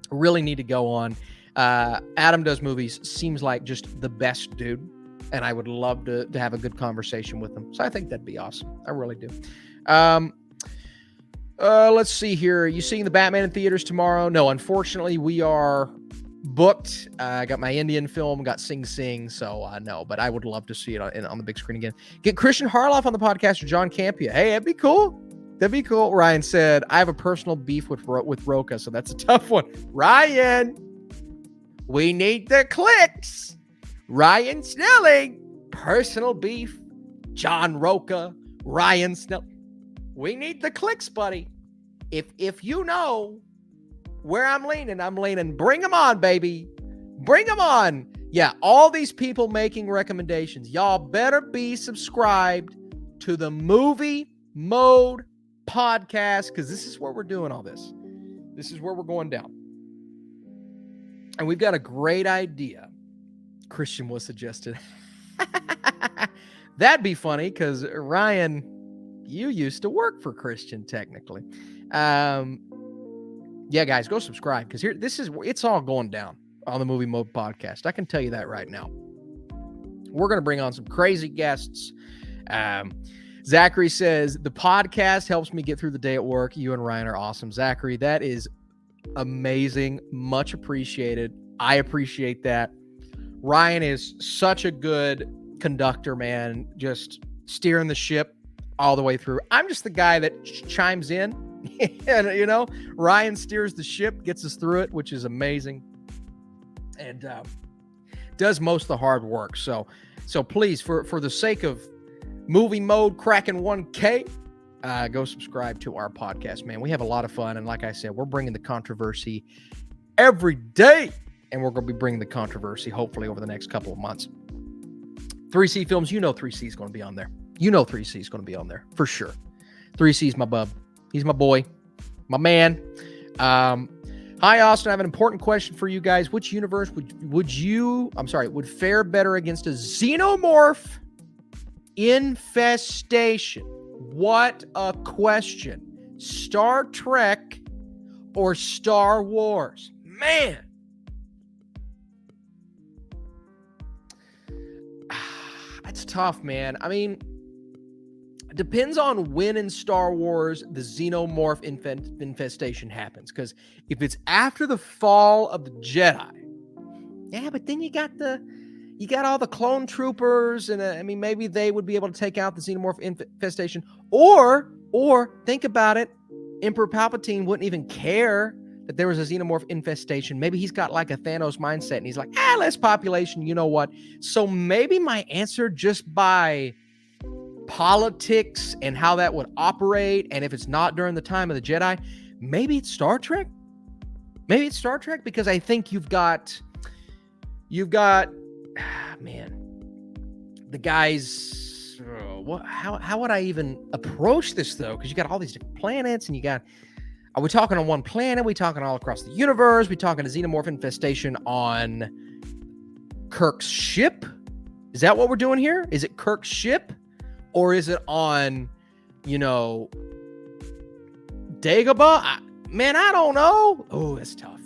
Really need to go on. Adam Does Movies seems like just the best dude, and I would love to have a good conversation with him. So I think that'd be awesome. I really do. Let's see here. You seeing the Batman in theaters tomorrow? No, unfortunately, we are booked. I got my Indian film, got Sing Sing, so no, but I would love to see it on the big screen again. Get Christian Harloff on the podcast or John Campia. Hey, that'd be cool. Ryan said, I have a personal beef with Roca, so that's a tough one. Ryan, we need the clicks. Ryan Snelling, personal beef. John Roca, Ryan Snelling. We need the clicks, buddy. If you know where I'm leaning, bring them on, baby. Bring them on. Yeah, all these people making recommendations. Y'all better be subscribed to the Movie Mode podcast, because this is where we're doing all this. This is where we're going down. And we've got a great idea. Christian was suggested. That'd be funny, because Ryan, you used to work for Christian, technically. Yeah, guys, go subscribe, because it's all going down on the Movie Mode podcast. I can tell you that right now. We're going to bring on some crazy guests. Zachary says, the podcast helps me get through the day at work. You and Ryan are awesome. Zachary, that is amazing. Much appreciated. I appreciate that. Ryan is such a good conductor, man. Just steering the ship all the way through. I'm just the guy that chimes in. And, Ryan steers the ship, gets us through it, which is amazing. And does most of the hard work. So please, for the sake of Movie Mode cracking 1K, go subscribe to our podcast, man. We have a lot of fun. And like I said, we're bringing the controversy every day. And we're going to be bringing the controversy, hopefully, over the next couple of months. 3C Films, 3C is going to be on there. 3C is going to be on there, for sure. 3C is my bub. He's my boy, my man. Hi, Austin. I have an important question for you guys. Which universe would fare better against a xenomorph infestation? What a question. Star Trek or Star Wars? Man. That's tough, man. I mean, it depends on when in Star Wars the xenomorph infestation happens. Because if it's after the fall of the Jedi, yeah, but then you got all the clone troopers, and maybe they would be able to take out the xenomorph infestation. Or think about it, Emperor Palpatine wouldn't even care that there was a xenomorph infestation. Maybe he's got like a Thanos mindset, and he's like, less population, you know what? So maybe my answer, just by politics and how that would operate, and if it's not during the time of the Jedi, maybe it's Star Trek. Maybe it's Star Trek, because I think you've got the guys. How would I even approach this though? Because you got all these different planets, and are we talking on one planet? Are we talking all across the universe? Are we talking a xenomorph infestation on Kirk's ship? Is that what we're doing here? Is it Kirk's ship? Or is it on, Dagobah? Man, I don't know. Oh, that's tough.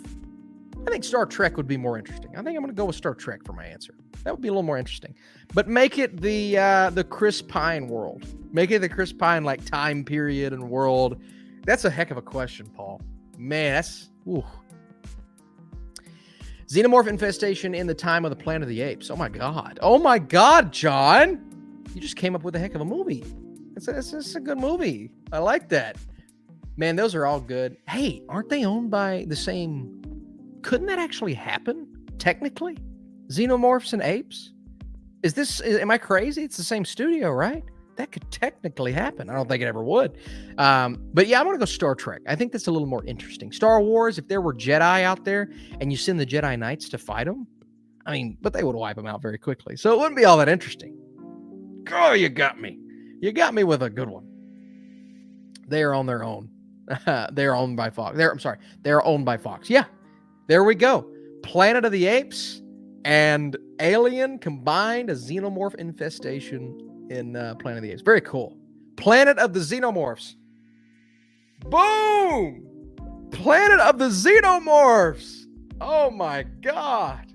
I think Star Trek would be more interesting. I think I'm going to go with Star Trek for my answer. That would be a little more interesting. But make it the Chris Pine world. Make it the Chris Pine, like, time period and world. That's a heck of a question, Paul. Man, that's... Ooh. Xenomorph infestation in the time of the Planet of the Apes. Oh, my God. Oh, my God, John. You just came up with a heck of a movie. It's a good movie. I like that. Man, those are all good. Hey, aren't they owned by the same... Couldn't that actually happen, technically? Xenomorphs and apes? Am I crazy? It's the same studio, right? That could technically happen. I don't think it ever would. But yeah, I'm going to go Star Trek. I think that's a little more interesting. Star Wars, if there were Jedi out there and you send the Jedi Knights to fight them, but they would wipe them out very quickly. So it wouldn't be all that interesting. Oh, you got me. You got me with a good one. They are on their own. They're owned by Fox. They're owned by Fox. Yeah, there we go. Planet of the Apes and Alien combined, a xenomorph infestation in Planet of the Apes. Very cool. Planet of the Xenomorphs. Boom! Planet of the Xenomorphs. Oh my God.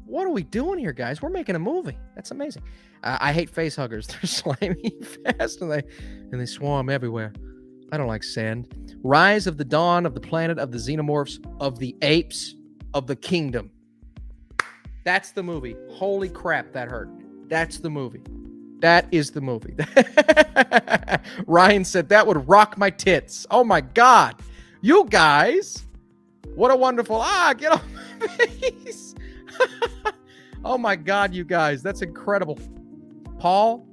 What are we doing here, guys? We're making a movie. That's amazing. I hate face huggers. They're slimy fast and they swarm everywhere. I don't like sand. Rise of the Dawn of the Planet of the Xenomorphs of the Apes of the Kingdom. That's the movie. Holy crap, that hurt. That's the movie. That is the movie. Ryan said that would rock my tits. Oh my God. You guys. What a wonderful... get off my face. Oh my God, you guys. That's incredible. Paul,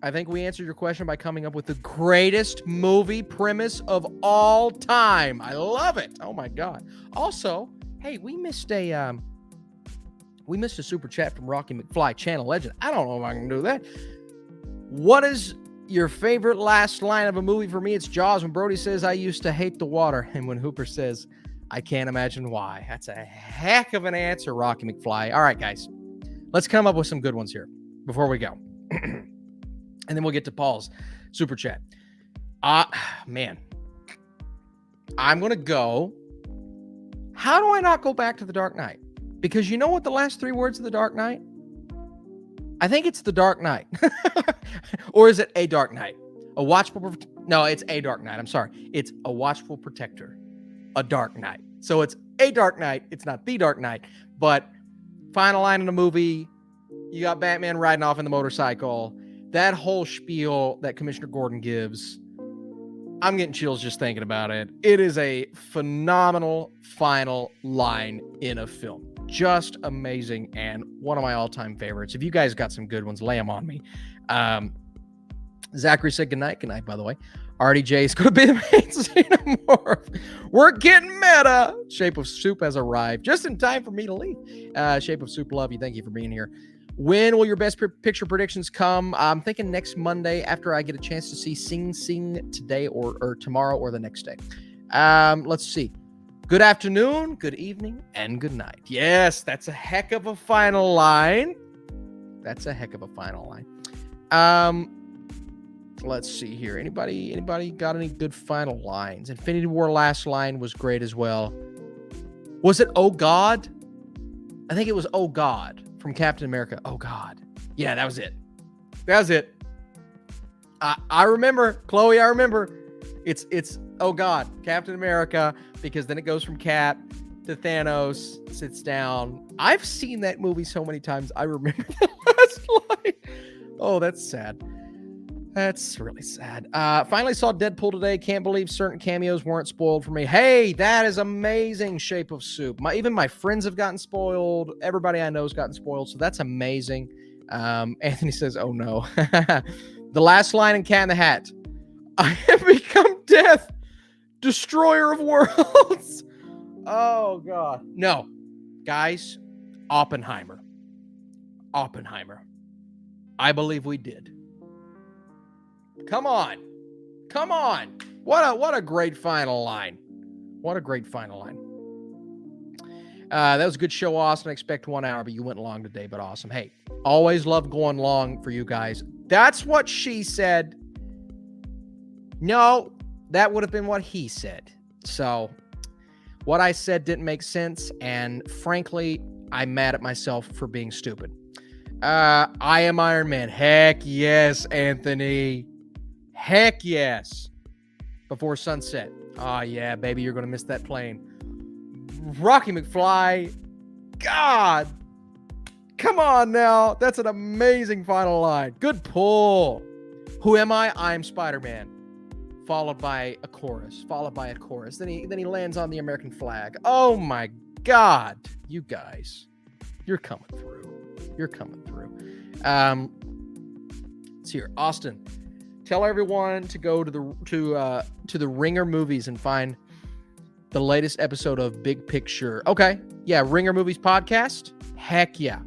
I think we answered your question by coming up with the greatest movie premise of all time. I love it. Oh my God. Also, hey, we missed a We missed a super chat from Rocky McFly, channel legend. I don't know if I can do that. What is your favorite last line of a movie? For me, it's Jaws, when Brody says, I used to hate the water. And when Hooper says, I can't imagine why. That's a heck of an answer, Rocky McFly. All right, guys, let's come up with some good ones here before we go. And then we'll get to Paul's super chat. Man, I'm going to go. How do I not go back to The Dark Knight? Because you know what the last 3 words of The Dark Knight? I think it's The Dark Knight. Or is it A Dark Knight? A watchful... No, it's A Dark Knight. I'm sorry. It's a watchful protector. A Dark Knight. So it's A Dark Knight. It's not The Dark Knight. But final line in the movie, you got Batman riding off in the motorcycle. That whole spiel that Commissioner Gordon gives, I'm getting chills just thinking about it. It is a phenomenal final line in a film. Just amazing and one of my all-time favorites. If you guys got some good ones, lay them on me. Zachary said goodnight. Good night, by the way. RDJ's going to be the main xenomorph. We're getting meta. Shape of Soup has arrived just in time for me to leave. Shape of Soup, love you. Thank you for being here. When will your best picture predictions come? I'm thinking next Monday after I get a chance to see Sing Sing today or tomorrow or the next day. Let's see. Good afternoon, good evening, and good night. Yes, that's a heck of a final line. That's a heck of a final line. Let's see here. Anybody got any good final lines? Infinity War last line was great as well. Was it Oh God? I think it was Oh God from Captain America. Oh God. Yeah, that was it. That was it. I remember, Chloe, I remember. It's Oh God, Captain America, because then it goes from Cap to Thanos, sits down. I've seen that movie so many times. I remember that last line. Oh, that's sad. That's really sad. Finally saw Deadpool today. Can't believe certain cameos weren't spoiled for me. Hey, that is amazing, Shape of Soup. Even my friends have gotten spoiled. Everybody I know has gotten spoiled, so that's amazing. Anthony says, oh no. The last line in Cat in the Hat. I have become death, destroyer of worlds. Oh, God. No. Guys, Oppenheimer. I believe we did. Come on. What a great final line. That was a good show, Austin. I expect 1 hour, but you went long today, but awesome. Hey, always love going long for you guys. That's what she said. No, that would have been what he said. So what I said didn't make sense, and frankly, I'm mad at myself for being stupid. I am Iron Man. Heck yes, Anthony. Heck yes. Before sunset. Oh, yeah, baby, you're going to miss that plane. Rocky McFly. God. Come on now. That's an amazing final line. Good pull. Who am I? I'm Spider-Man. Followed by a chorus. Then he lands on the American flag. Oh, my God. You guys. You're coming through. Let's hear. Austin. Tell everyone to go to the Ringer Movies and find the latest episode of Big Picture. Okay. Yeah, Ringer Movies Podcast. Heck yeah,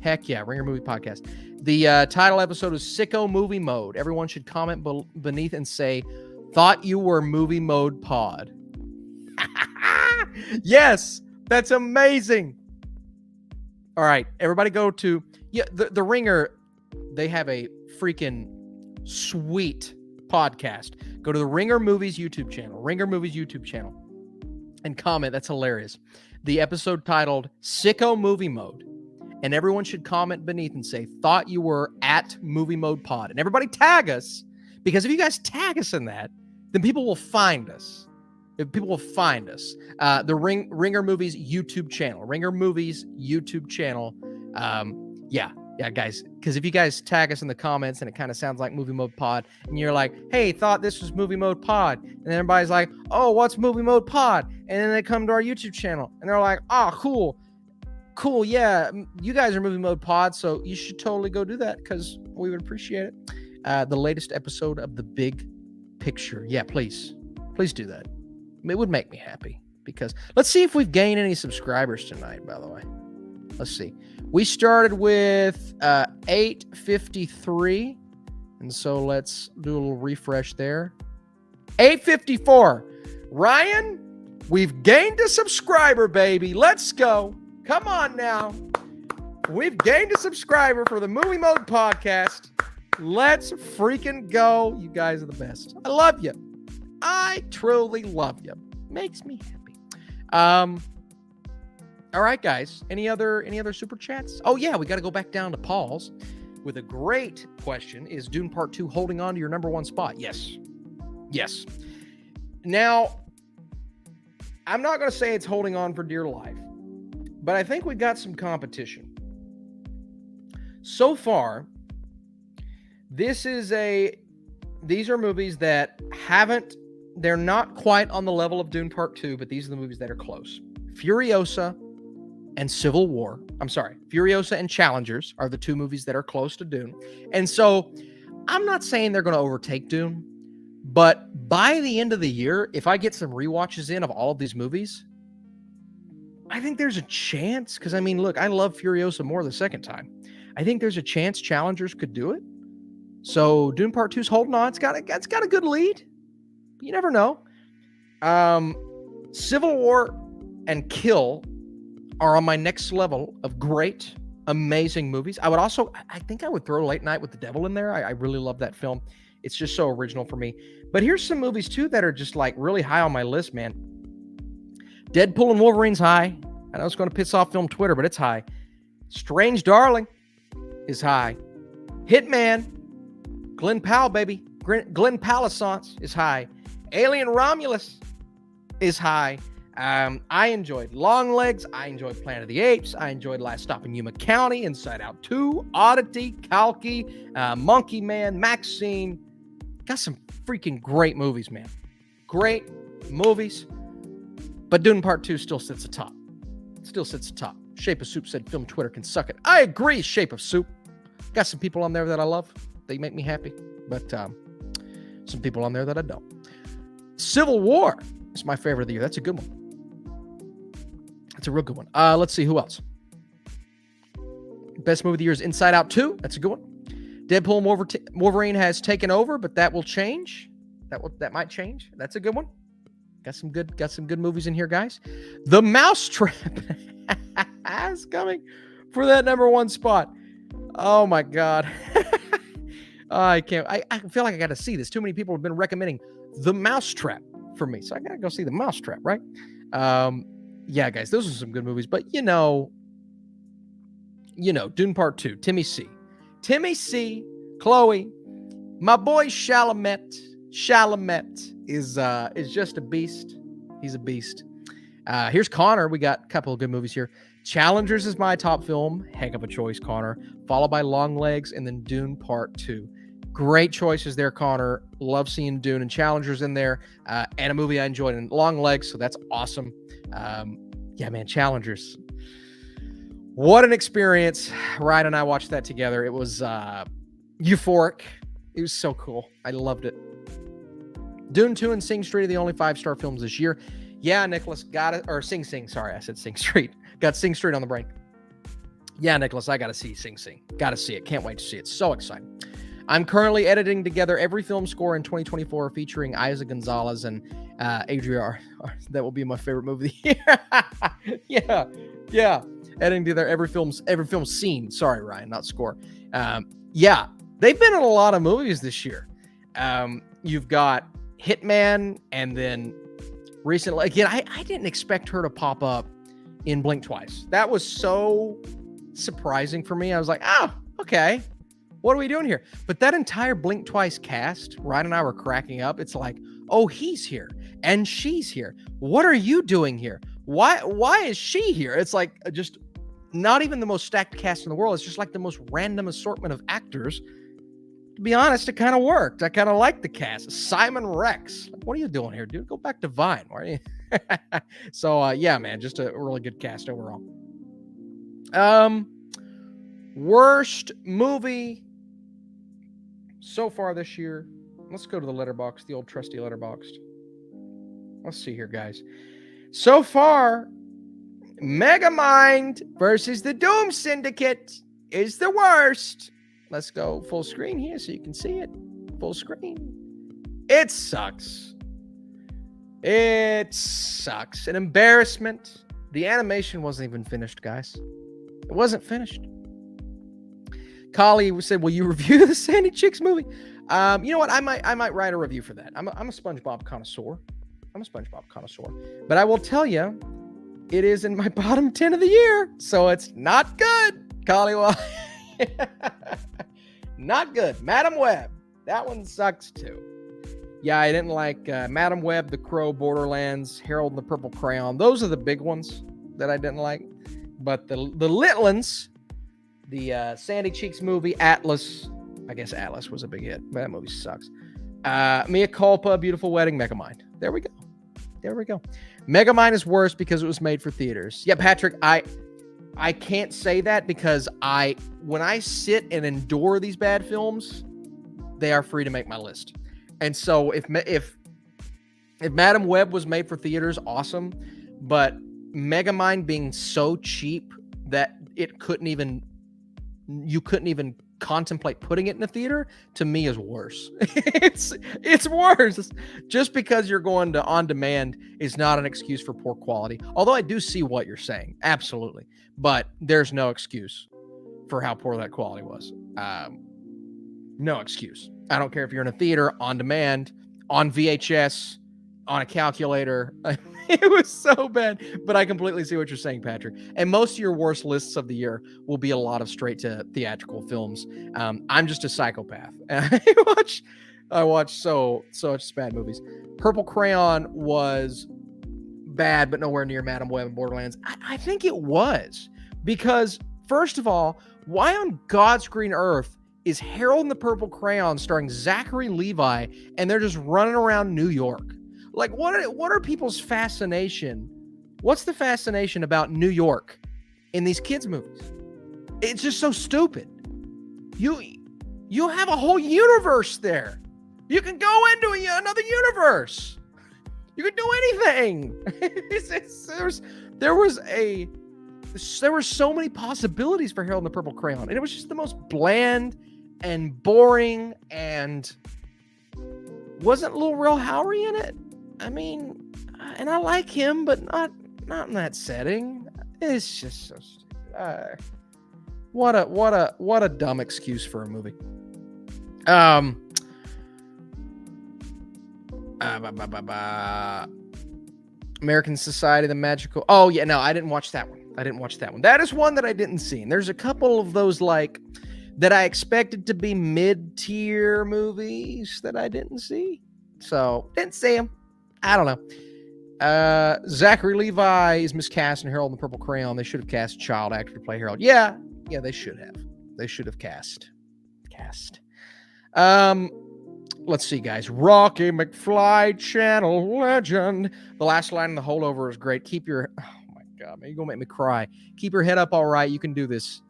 Ringer Movie Podcast. The title episode is Sicko Movie Mode. Everyone should comment beneath and say, thought you were Movie Mode Pod. Yes, that's amazing. All right, everybody go to the Ringer. They have a freaking sweet podcast. Go to the Ringer Movies YouTube channel, and comment. That's hilarious. The episode titled Sicko Movie Mode. And everyone should comment beneath and say, thought you were at Movie Mode Pod. And everybody tag us, because if you guys tag us in that, then people will find us. The Ringer Movies YouTube channel. Yeah, guys, because if you guys tag us in the comments and it kind of sounds like Movie Mode Pod, and you're like, hey, thought this was Movie Mode Pod, and then everybody's like, oh, what's Movie Mode Pod? And then they come to our YouTube channel, and they're like, oh, cool, yeah, you guys are Movie Mode Pod, so you should totally go do that, because we would appreciate it. The latest episode of The Big Picture. Yeah, please do that. It would make me happy, because let's see if we've gained any subscribers tonight, by the way. Let's see. We started with 853. And so let's do a little refresh there. 854. Ryan, we've gained a subscriber, baby. Let's go. Come on now. We've gained a subscriber for the Movie Mode podcast. Let's freaking go. You guys are the best. I love you. I truly love you. Makes me happy. All right, guys. Any other super chats? Oh yeah, we got to go back down to Paul's with a great question. Is Dune Part 2 holding on to your number one spot? Yes. Yes. Now, I'm not going to say it's holding on for dear life, but I think we've got some competition. So far, these are movies that they're not quite on the level of Dune Part 2, but these are the movies that are close. Furiosa and Civil War. I'm sorry. Furiosa and Challengers are the two movies that are close to Dune. And so I'm not saying they're going to overtake Dune, but by the end of the year, if I get some rewatches in of all of these movies, I think there's a chance. Because, I mean, look, I love Furiosa more the second time. I think there's a chance Challengers could do it. So Dune Part 2's holding on. It's got a good lead. You never know. Civil War and Kill are on my next level of great, amazing movies. I think I would throw Late Night with the Devil in there. I really love that film. It's just so original for me. But here's some movies too that are just like really high on my list, man. Deadpool and Wolverine's high. I know it's going to piss off film Twitter, but it's high. Strange Darling is high. Hitman, Glenn Powell, baby. Glenn Palisance is high. Alien Romulus is high. I enjoyed Longlegs. I enjoyed Planet of the Apes. I enjoyed Last Stop in Yuma County, Inside Out 2, Oddity, Kalki, Monkey Man, Maxine. Got some freaking great movies, man. Great movies. But Dune Part 2 still sits atop. Shape of Soup said film Twitter can suck it. I agree, Shape of Soup. Got some people on there that I love. They make me happy. But some people on there that I don't. Civil War is my favorite of the year. That's a good one. That's a real good one. Let's see, who else? Best movie of the year is Inside Out 2. That's a good one. Deadpool and Wolverine has taken over, but that will change. That might change. That's a good one. Got some good movies in here, guys. The Mousetrap is coming for that number one spot. Oh my God. I can't. I feel like I got to see this. Too many people have been recommending The Mousetrap for me, so I gotta go see The Mousetrap, right? Yeah, guys, those are some good movies. But you know, Dune Part 2, Timmy C, Chloe, my boy Chalamet is just a beast. He's a beast. Here's Connor. We got a couple of good movies here. Challengers is my top film. Heck of a choice, Connor. Followed by Longlegs and then Dune Part 2. Great choices there, Connor. Love seeing Dune and Challengers in there. And a movie I enjoyed in Longlegs, so that's awesome. Yeah, man, Challengers. What an experience. Ryan and I watched that together. It was euphoric. It was so cool. I loved it. Dune 2 and Sing Street are the only 5-star films this year. Yeah, Nicholas, got it. Or Sing Sing. Sorry, I said Sing Street. Got Sing Street on the brain. Yeah, Nicholas, I got to see Sing Sing. Got to see it. Can't wait to see it. So exciting. I'm currently editing together every film score in 2024 featuring Isa Gonzalez and Adria. That will be my favorite movie of the year. Yeah. Editing together every film scene. Sorry, Ryan, not score. Yeah, they've been in a lot of movies this year. You've got Hitman, and then recently, again, I didn't expect her to pop up in Blink Twice. That was so surprising for me. I was like, oh, okay. What are we doing here? But that entire Blink Twice cast, Ryan and I were cracking up. It's like, oh, he's here and she's here. What are you doing here? Why is she here? It's like just not even the most stacked cast in the world. It's just like the most random assortment of actors. To be honest, it kind of worked. I kind of liked the cast. Simon Rex. Like, what are you doing here, dude? Go back to Vine. Why are you? So, yeah, man, just a really good cast overall. Worst movie so far this year. Let's go to the letterbox, the old trusty letterbox. Let's see here, guys. So far, Megamind versus the Doom Syndicate is the worst. Let's go full screen here so you can see it. Full screen. It sucks. It sucks. An embarrassment. The animation wasn't even finished, guys. It wasn't finished. Kali said, will you review the Sandy Chicks movie? You know what? I might write a review for that. I'm a SpongeBob connoisseur. But I will tell you, it is in my bottom 10 of the year, so it's not good. Kali, not good. Madam Web. That one sucks too. Yeah, I didn't like Madam Web, The Crow, Borderlands, Harold and the Purple Crayon. Those are the big ones that I didn't like. But the lit ones, the Sandy Cheeks movie, Atlas. I guess Atlas was a big hit, but that movie sucks. Mea Culpa, Beautiful Wedding, Megamind. There we go. Megamind is worse because it was made for theaters. Yeah, Patrick, I can't say that because when I sit and endure these bad films, they are free to make my list. And so if Madam Web was made for theaters, awesome. But Megamind being so cheap that you couldn't even contemplate putting it in a theater, to me is worse. It's worse. Just because you're going to on demand is not an excuse for poor quality. Although I do see what you're saying. Absolutely. But there's no excuse for how poor that quality was. No excuse. I don't care if you're in a theater, on demand, on VHS, on a calculator. It was so bad, but I completely see what you're saying, Patrick. And most of your worst lists of the year will be a lot of straight to theatrical films. I'm just a psychopath. I watch so much bad movies. Purple Crayon was bad, but nowhere near Madam Web and Borderlands. I think it was because, first of all, why on God's green earth is Harold and the Purple Crayon starring Zachary Levi, and they're just running around New York? Like, what are people's fascination? What's the fascination about New York in these kids' movies? It's just so stupid. You have a whole universe there. You can go into another universe. You can do anything. There were so many possibilities for Harold and the Purple Crayon, and it was just the most bland and boring, and wasn't Lil Rel Howery in it? I mean, and I like him, but not in that setting. It's just so stupid. What a dumb excuse for a movie. American Society, the Magical. Oh yeah, no, I didn't watch that one. That is one that I didn't see. And there's a couple of those like that I expected to be mid-tier movies that I didn't see. So didn't see them. I don't know. Zachary Levi is miscast in Harold and the Purple Crayon. They should have cast a child actor to play Harold. Yeah, they should have. They should have cast. Let's see, guys. Rocky McFly channel legend. The last line in the holdover is great. Oh my God, man, you're gonna make me cry. Keep your head up, all right. You can do this.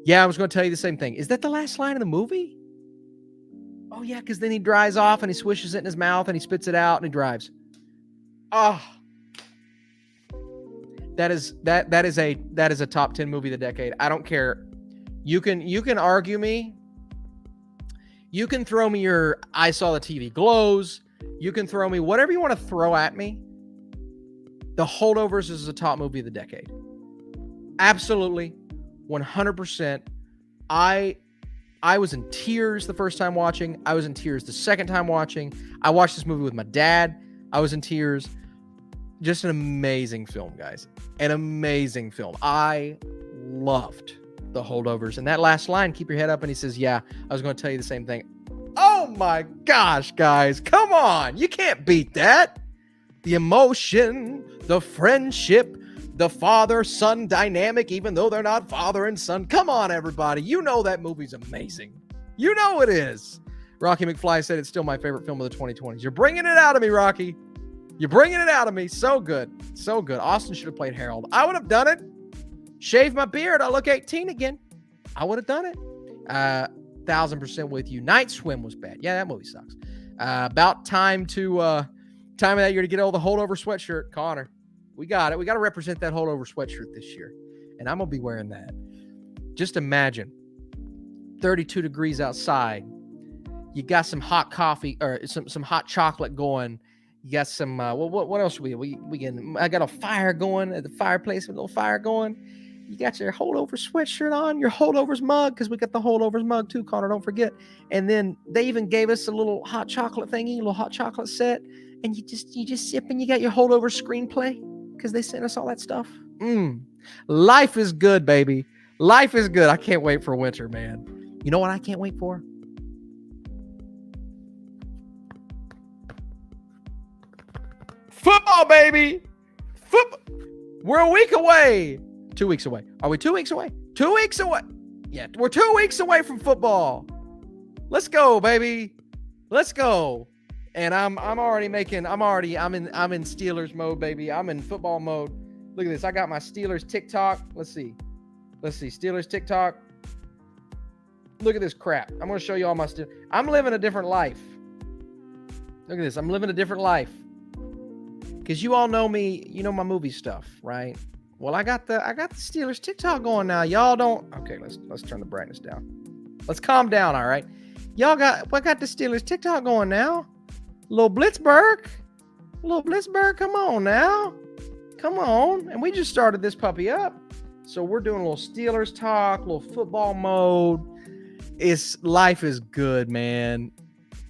Yeah, I was gonna tell you the same thing. Is that the last line of the movie? Oh yeah, because then he dries off and he swishes it in his mouth and he spits it out and he drives. Oh, that is a top 10 movie of the decade. I don't care. You can argue me. You can throw me your I saw the TV glows. You can throw me whatever you want to throw at me. The Holdovers is a top movie of the decade. Absolutely. 100%. I was in tears the first time watching. I was in tears the second time watching. I watched this movie with my dad. I was in tears. Just an amazing film, guys. An amazing film. I loved The Holdovers. And that last line, keep your head up, and he says, yeah, I was going to tell you the same thing. Oh my gosh, guys. Come on. You can't beat that. The emotion, the friendship, the father-son dynamic, even though they're not father and son. Come on, everybody. You know that movie's amazing. You know it is. Rocky McFly said it's still my favorite film of the 2020s. You're bringing it out of me, Rocky. You're bringing it out of me. So good. So good. Austin should have played Harold. I would have done it. Shave my beard. I'll look 18 again. I would have done it. 1000% with you. Night Swim was bad. Yeah, that movie sucks. About time of that year to get all the holdover sweatshirt. Connor. We got it. We got to represent that holdover sweatshirt this year. And I'm going to be wearing that. Just imagine 32 degrees outside. You got some hot coffee or some hot chocolate going. You got some, what else we can, I got a fire going at the fireplace, a little fire going. You got your holdover sweatshirt on, your holdovers mug, because we got the holdovers mug too, Connor, don't forget. And then they even gave us a little hot chocolate thingy, a little hot chocolate set. And you just sip and you got your holdover screenplay because they sent us all that stuff. Life is good, baby. Life is good. I can't wait for winter, man. You know what I can't wait for? Football, baby. Football. We're a week away. 2 weeks away. Are we 2 weeks away? 2 weeks away. Yeah, we're 2 weeks away from football. Let's go, baby. Let's go. And I'm in Steelers mode, baby. I'm in football mode. Look at this. I got my Steelers TikTok. Let's see. Steelers TikTok. Look at this crap. I'm going to show you all my Steelers. I'm living a different life. Look at this. I'm living a different life. Because you all know me, you know my movie stuff, right? Well, I got the Steelers TikTok going now. Y'all don't. Okay, let's turn the brightness down. Let's calm down, all right? I got the Steelers TikTok going now. Little Blitzberg. Come on now. Come on. And we just started this puppy up. So we're doing a little Steelers talk, a little football mode. Life is good, man.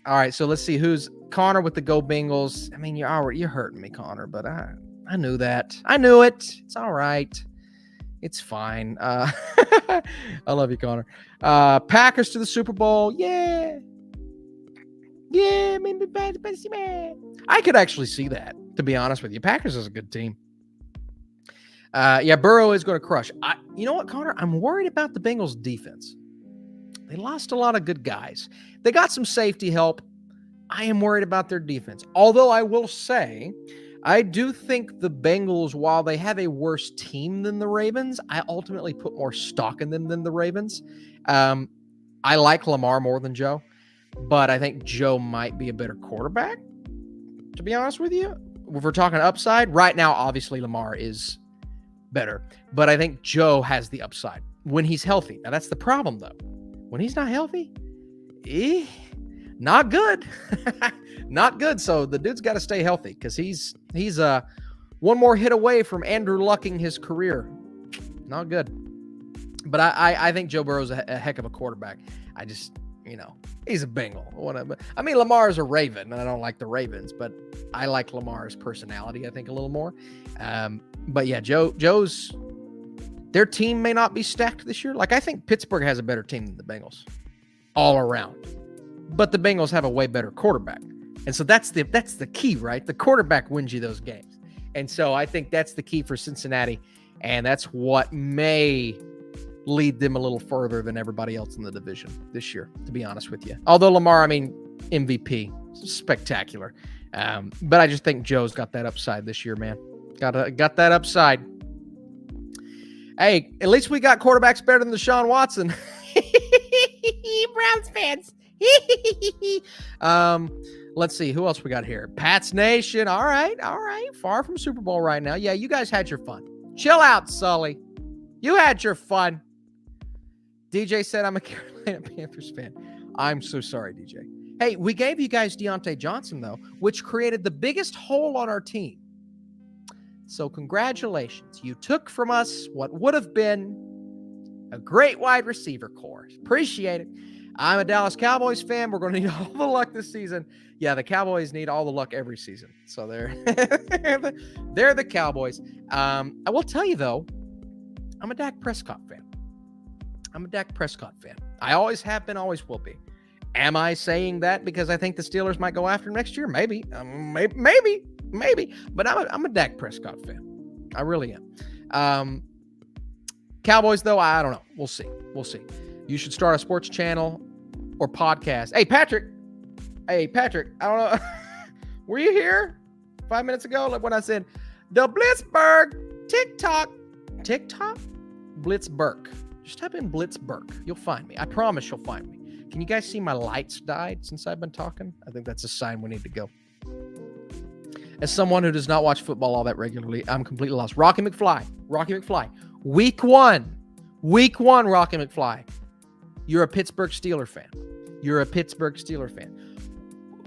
All right, so let's see who's Connor with the Go Bengals. I mean, you're hurting me, Connor, but I knew that. I knew it. It's all right. It's fine. I love you, Connor. Packers to the Super Bowl. Yeah. Yeah, maybe bad. I could actually see that, to be honest with you. Packers is a good team. Yeah, Burrow is going to crush. You know what, Connor? I'm worried about the Bengals defense. They lost a lot of good guys. They got some safety help. I am worried about their defense. Although I will say, I do think the Bengals, while they have a worse team than the Ravens, I ultimately put more stock in them than the Ravens. I like Lamar more than Joe, but I think Joe might be a better quarterback, to be honest with you. If we're talking upside, right now, obviously Lamar is better, but I think Joe has the upside when he's healthy. Now, that's the problem, though. When he's not healthy, not good. Not good. So the dude's got to stay healthy because he's one more hit away from Andrew Lucking his career. Not good. But I think Joe Burrow's a heck of a quarterback. I just, he's a Bengal. I mean, Lamar's a Raven, and I don't like the Ravens, but I like Lamar's personality, I think, a little more. But yeah, Joe's, their team may not be stacked this year. Like, I think Pittsburgh has a better team than the Bengals all around. But the Bengals have a way better quarterback. And so that's the key, right? The quarterback wins you those games. And so I think that's the key for Cincinnati. And that's what may lead them a little further than everybody else in the division this year, to be honest with you. Although Lamar, MVP, spectacular. But I just think Joe's got that upside this year, man. Got that upside. Hey, at least we got quarterbacks better than Deshaun Watson. Browns fans. Let's see who else we got here. Pats Nation. All right. Far from Super Bowl right now. Yeah, you guys had your fun. Chill out, Sully. You had your fun. DJ said I'm a Carolina Panthers fan. I'm so sorry, DJ. Hey, we gave you guys Deontay Johnson, though, which created the biggest hole on our team. So congratulations. You took from us what would have been a great wide receiver core. Appreciate it. I'm a Dallas Cowboys fan. We're going to need all the luck this season. Yeah, the Cowboys need all the luck every season. So they're the Cowboys. I will tell you, though, I'm a Dak Prescott fan. I always have been, always will be. Am I saying that because I think the Steelers might go after him next year? Maybe. Maybe. But I'm a Dak Prescott fan. I really am. Cowboys, though, I don't know. We'll see. You should start a sports channel or podcast. Hey, Patrick, I don't know. Were you here 5 minutes ago? Like when I said, the Blitzberg TikTok? Blitzberg. Just type in Blitzberg. You'll find me. I promise you'll find me. Can you guys see my lights died since I've been talking? I think that's a sign we need to go. As someone who does not watch football all that regularly, I'm completely lost. Rocky McFly. Week one, Rocky McFly. You're a Pittsburgh Steelers fan.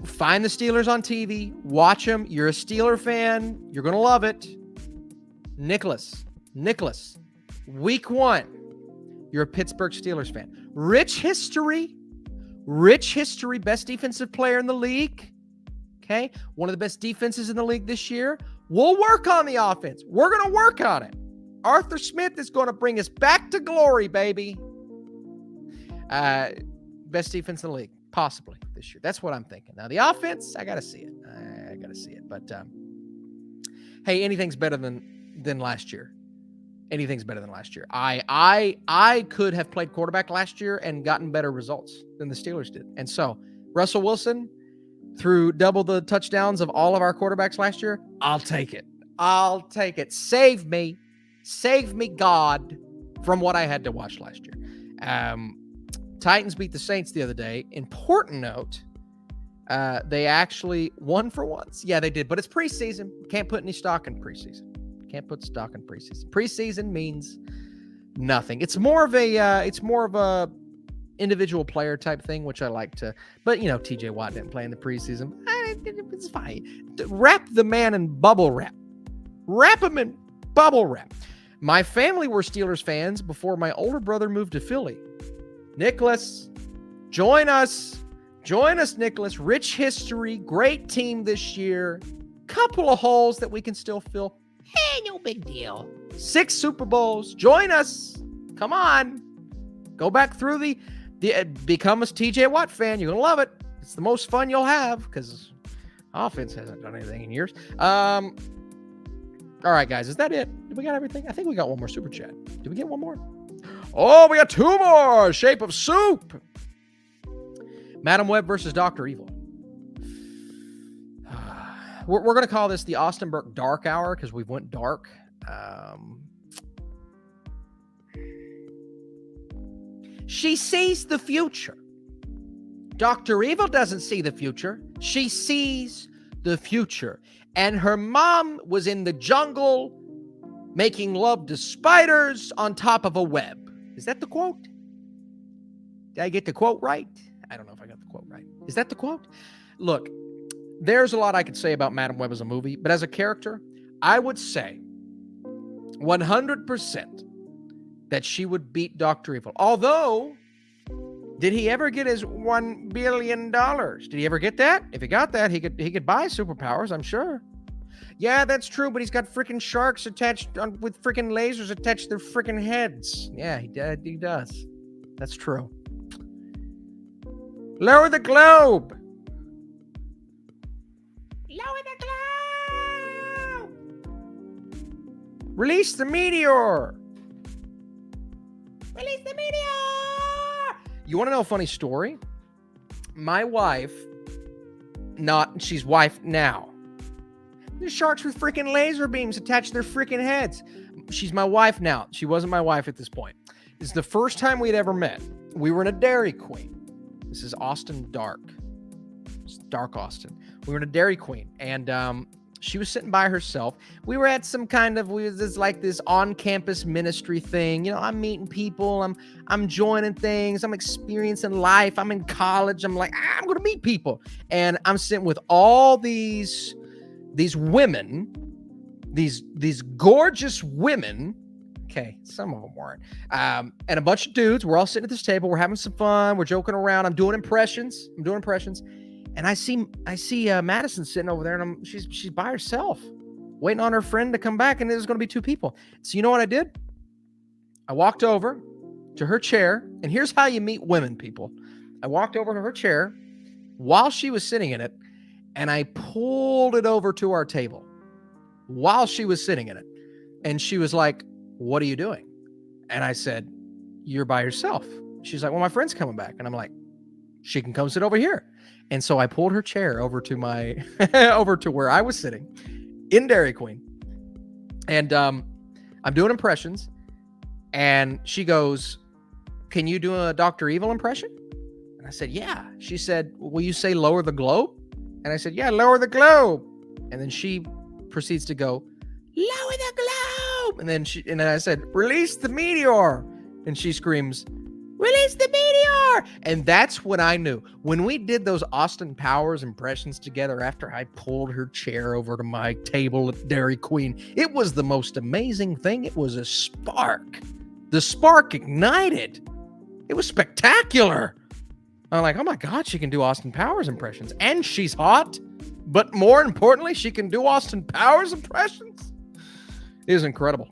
Find the Steelers on TV. Watch them. You're a Steeler fan. You're going to love it. Nicholas. Week one, you're a Pittsburgh Steelers fan. Rich history. Best defensive player in the league. Okay? One of the best defenses in the league this year. We'll work on the offense. We're going to work on it. Arthur Smith is going to bring us back to glory, baby. Best defense in the league, possibly this year. That's what I'm thinking. Now, the offense, I got to see it. But, hey, anything's better than last year. I could have played quarterback last year and gotten better results than the Steelers did. And so, Russell Wilson threw double the touchdowns of all of our quarterbacks last year. I'll take it. Save me, God, from what I had to watch last year. Titans beat the Saints the other day. Important note, they actually won for once. Yeah, they did, but it's preseason. Can't put any stock in preseason. Preseason means nothing. It's more of a individual player type thing, which I like to. But TJ Watt didn't play in the preseason. It's fine. Wrap the man in bubble wrap. Wrap him in bubble wrap. My family were Steelers fans before my older brother moved to Philly. Nicholas, join us. Nicholas. Rich history, great team this year. Couple of holes that we can still fill. Hey, no big deal. 6 Super Bowls. Join us. Come on. Go back through the become a TJ Watt fan. You're going to love it. It's the most fun you'll have because offense hasn't done anything in years. All right, guys. Is that it? Did we got everything? I think we got one more super chat. Did we get one more? Oh, we got 2 more. Shape of Soup. Madam Web versus Dr. Evil. We're going to call this the Austin Burke Dark Hour because we went dark. She sees the future. Dr. Evil doesn't see the future. She sees the future. And her mom was in the jungle making love to spiders on top of a web. Is that the quote? Did I get the quote right? I don't know if I got the quote right. Is that the quote? Look, there's a lot I could say about Madam Web as a movie, but as a character, I would say 100% that she would beat Dr. Evil. Although, did he ever get his $1 billion? Did he ever get that? If he got that, he could buy superpowers, I'm sure. Yeah, that's true, but he's got freaking sharks attached with freaking lasers attached to their freaking heads. Yeah, he does. That's true. Lower the globe. Release the meteor. You want to know a funny story? My wife, she's wife now. There's sharks with freaking laser beams attached to their freaking heads. She's my wife now. She wasn't my wife at this point. This is the first time we'd ever met. We were in a Dairy Queen. This is Austin Dark. It's Dark Austin. We were in a Dairy Queen, and she was sitting by herself. We were at some kind of this on-campus ministry thing. I'm meeting people. I'm joining things. I'm experiencing life. I'm in college. I'm like, I'm going to meet people. And I'm sitting with all these women, these gorgeous women. Okay, some of them weren't. And a bunch of dudes. We're all sitting at this table. We're having some fun. We're joking around. I'm doing impressions. And I see Madison sitting over there, and she's by herself, waiting on her friend to come back, and there's going to be 2 people. So you know what I did? I walked over to her chair, and here's how you meet women, people. I walked over to her chair while she was sitting in it, and I pulled it over to our table while she was sitting in it. And she was like, "What are you doing?" And I said, "You're by yourself." She's like, "Well, my friend's coming back." And I'm like, "She can come sit over here." And so I pulled her chair over to over to where I was sitting in Dairy Queen. And I'm doing impressions. And she goes, "Can you do a Dr. Evil impression?" And I said, "Yeah." She said, "Will you say lower the globe?" And I said, "Yeah, lower the globe." And then she proceeds to go, lower the globe. And then I said, release the meteor. And she screams, release the meteor. And that's when I knew. When we did those Austin Powers impressions together after I pulled her chair over to my table at Dairy Queen, it was the most amazing thing. It was a spark. The spark ignited. It was spectacular. I'm like, oh my God, she can do Austin Powers impressions. And she's hot. But more importantly, she can do Austin Powers impressions. It was incredible.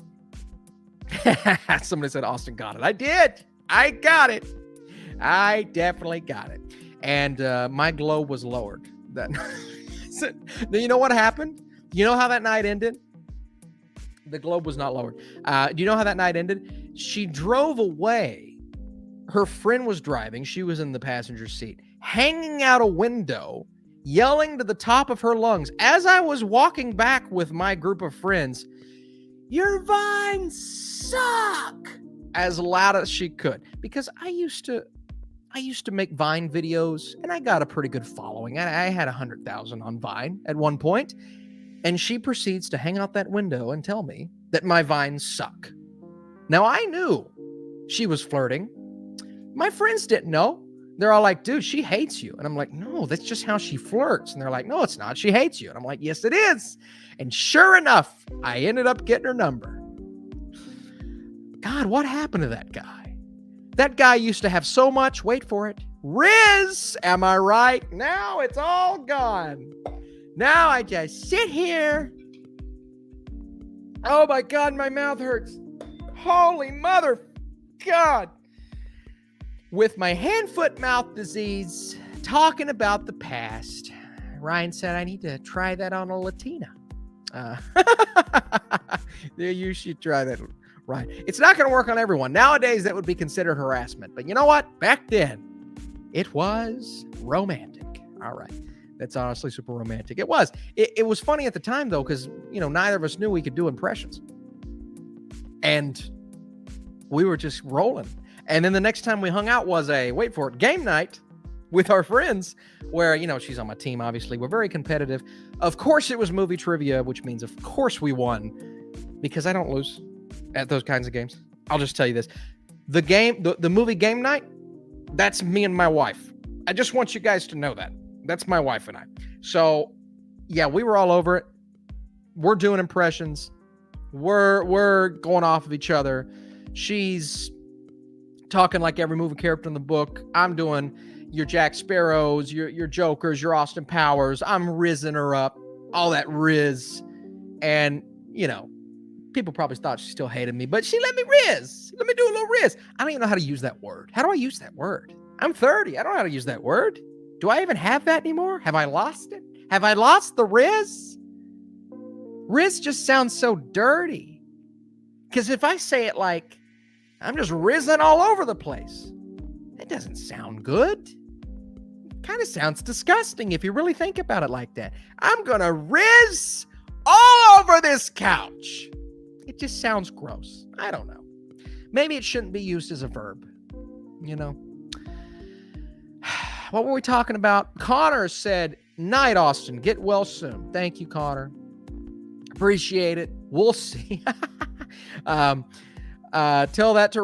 Somebody said Austin got it. I did. I got it. I definitely got it. And my globe was lowered. That you know what happened? You know how that night ended? The globe was not lowered. Do you know how that night ended? She drove away. Her friend was driving. She was in the passenger seat, hanging out a window, yelling to the top of her lungs as I was walking back with my group of friends, your vines suck, as loud as she could. Because I used to make Vine videos, and I got a pretty good following. I had 100,000 on Vine at one point, and she proceeds to hang out that window and tell me that my vines suck. Now, I knew she was flirting. My friends didn't know. They're all like, dude, she hates you. And I'm like, no, that's just how she flirts. And they're like, no, it's not. She hates you. And I'm like, yes, it is. And sure enough, I ended up getting her number. God, what happened to that guy? That guy used to have so much, wait for it, Riz, am I right? Now it's all gone. Now I just sit here. Oh my God, my mouth hurts. Holy mother God. With my hand, foot, mouth disease, talking about the past. Ryan said I need to try that on a Latina. You should try that, Ryan. It's not going to work on everyone. Nowadays, that would be considered harassment. But you know what? Back then, it was romantic. All right. That's honestly super romantic. It was. It was funny at the time, though, because, neither of us knew we could do impressions. And we were just rolling. And then the next time we hung out was wait for it, game night with our friends where, she's on my team, obviously. We're very competitive. Of course, it was movie trivia, which means, of course, we won because I don't lose at those kinds of games. I'll just tell you this. The movie game night, that's me and my wife. I just want you guys to know that. That's my wife and I. So, yeah, we were all over it. We're doing impressions. We're going off of each other. She's talking like every movie character in the book. I'm doing your Jack Sparrows, your Jokers, your Austin Powers. I'm rizzing her up, all that Riz. And, people probably thought she still hated me, but she let me Riz. Let me do a little Riz. I don't even know how to use that word. How do I use that word? I'm 30. I don't know how to use that word. Do I even have that anymore? Have I lost it? Have I lost the Riz? Riz just sounds so dirty. Because if I say it like, I'm just rizzing all over the place, it doesn't sound good. It kind of sounds disgusting if you really think about it like that. I'm going to rizz all over this couch. It just sounds gross. I don't know. Maybe it shouldn't be used as a verb. What were we talking about? Connor said, night, Austin. Get well soon. Thank you, Connor. Appreciate it. We'll see. Tell that to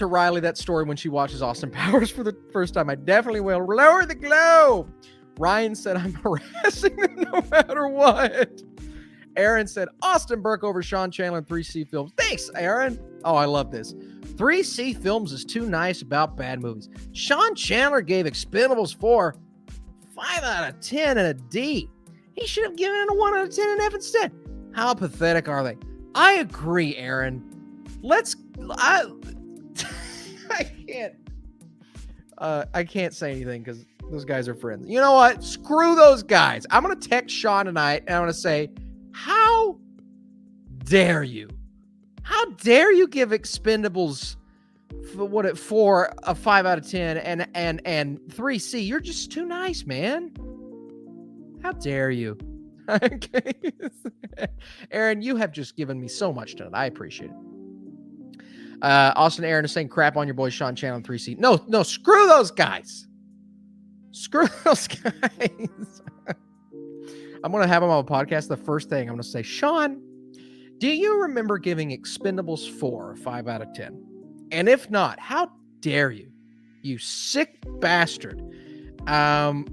Riley, that story when she watches Austin Powers for the first time. I definitely will. Lower the globe. Ryan said, I'm harassing them no matter what. Aaron said, Austin Burke over Sean Chandler in 3C Films. Thanks, Aaron. Oh, I love this. 3C Films is too nice about bad movies. Sean Chandler gave Expendables 4 5 out of 10 and a D. He should have given it a 1 out of 10 and F instead. How pathetic are they? I agree, Aaron. I can't say anything because those guys are friends. You know what? Screw those guys. I'm going to text Sean tonight and I'm going to say, how dare you? How dare you give Expendables for a 5 out of 10 and 3C? You're just too nice, man. How dare you? Okay. Aaron, you have just given me so much tonight. I appreciate it. Austin Aaron is saying crap on your boy Sean Chandler 3C. No, screw those guys. Screw those guys. I'm going to have him on a podcast. The first thing I'm going to say, Sean, do you remember giving Expendables 4 a 5 out of 10? And if not, how dare you? You sick bastard. Never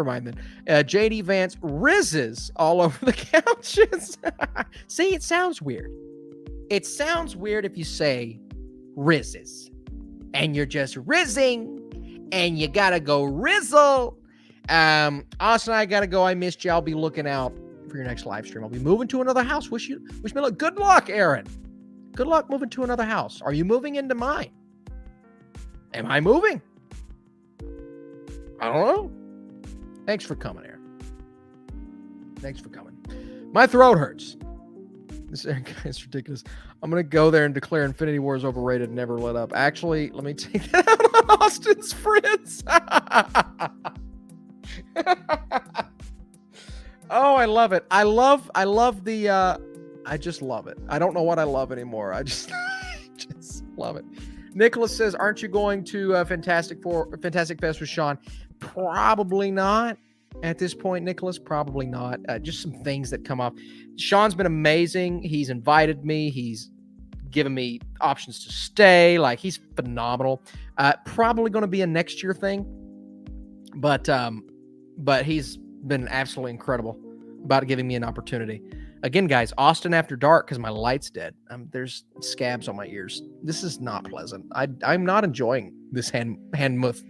mind then. JD Vance rizzes all over the couches. See, it sounds weird. It sounds weird if you say rizzes. And you're just rizzing. And you gotta go rizzle. Austin, I gotta go. I missed you. I'll be looking out for your next live stream. I'll be moving to another house. Wish me luck. Good luck, Aaron. Good luck moving to another house. Are you moving into mine? Am I moving? I don't know. Thanks for coming, Aaron. Thanks for coming. My throat hurts. This Aaron guy is ridiculous. I'm going to go there and declare Infinity War is overrated and never let up. Actually, let me take that out on Austin's friends. Oh, I love it. I love the, I just love it. I don't know what I love anymore. I just love it. Nicholas says, aren't you going to Fantastic Fest with Sean? Probably not. At this point, Nicholas, probably not. Just some things that come up. Sean's been amazing. He's invited me. He's given me options to stay. Like, he's phenomenal. Probably going to be a next year thing. But he's been absolutely incredible about giving me an opportunity. Again, guys, Austin After Dark, because my light's dead. There's scabs on my ears. This is not pleasant. I'm not enjoying this hand,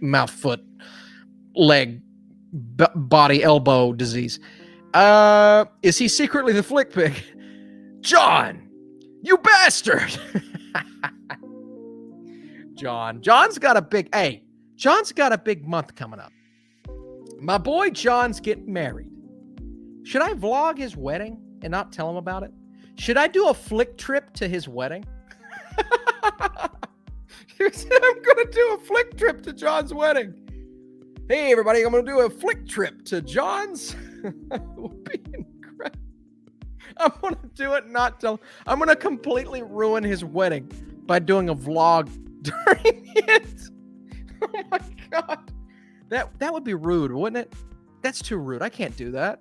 mouth, foot, leg, body, elbow disease. Is he secretly the flick pig? John, you bastard. John's got a big month coming up. My boy John's getting married. Should I vlog his wedding and not tell him about it? Should I do a flick trip to his wedding? I'm going to do a flick trip to John's wedding. Hey, everybody, I'm going to do a flick trip to John's. It will be incredible. I'm going to do it and not tell him. I'm going to completely ruin his wedding by doing a vlog during it. Oh, my God. That would be rude, wouldn't it? That's too rude. I can't do that.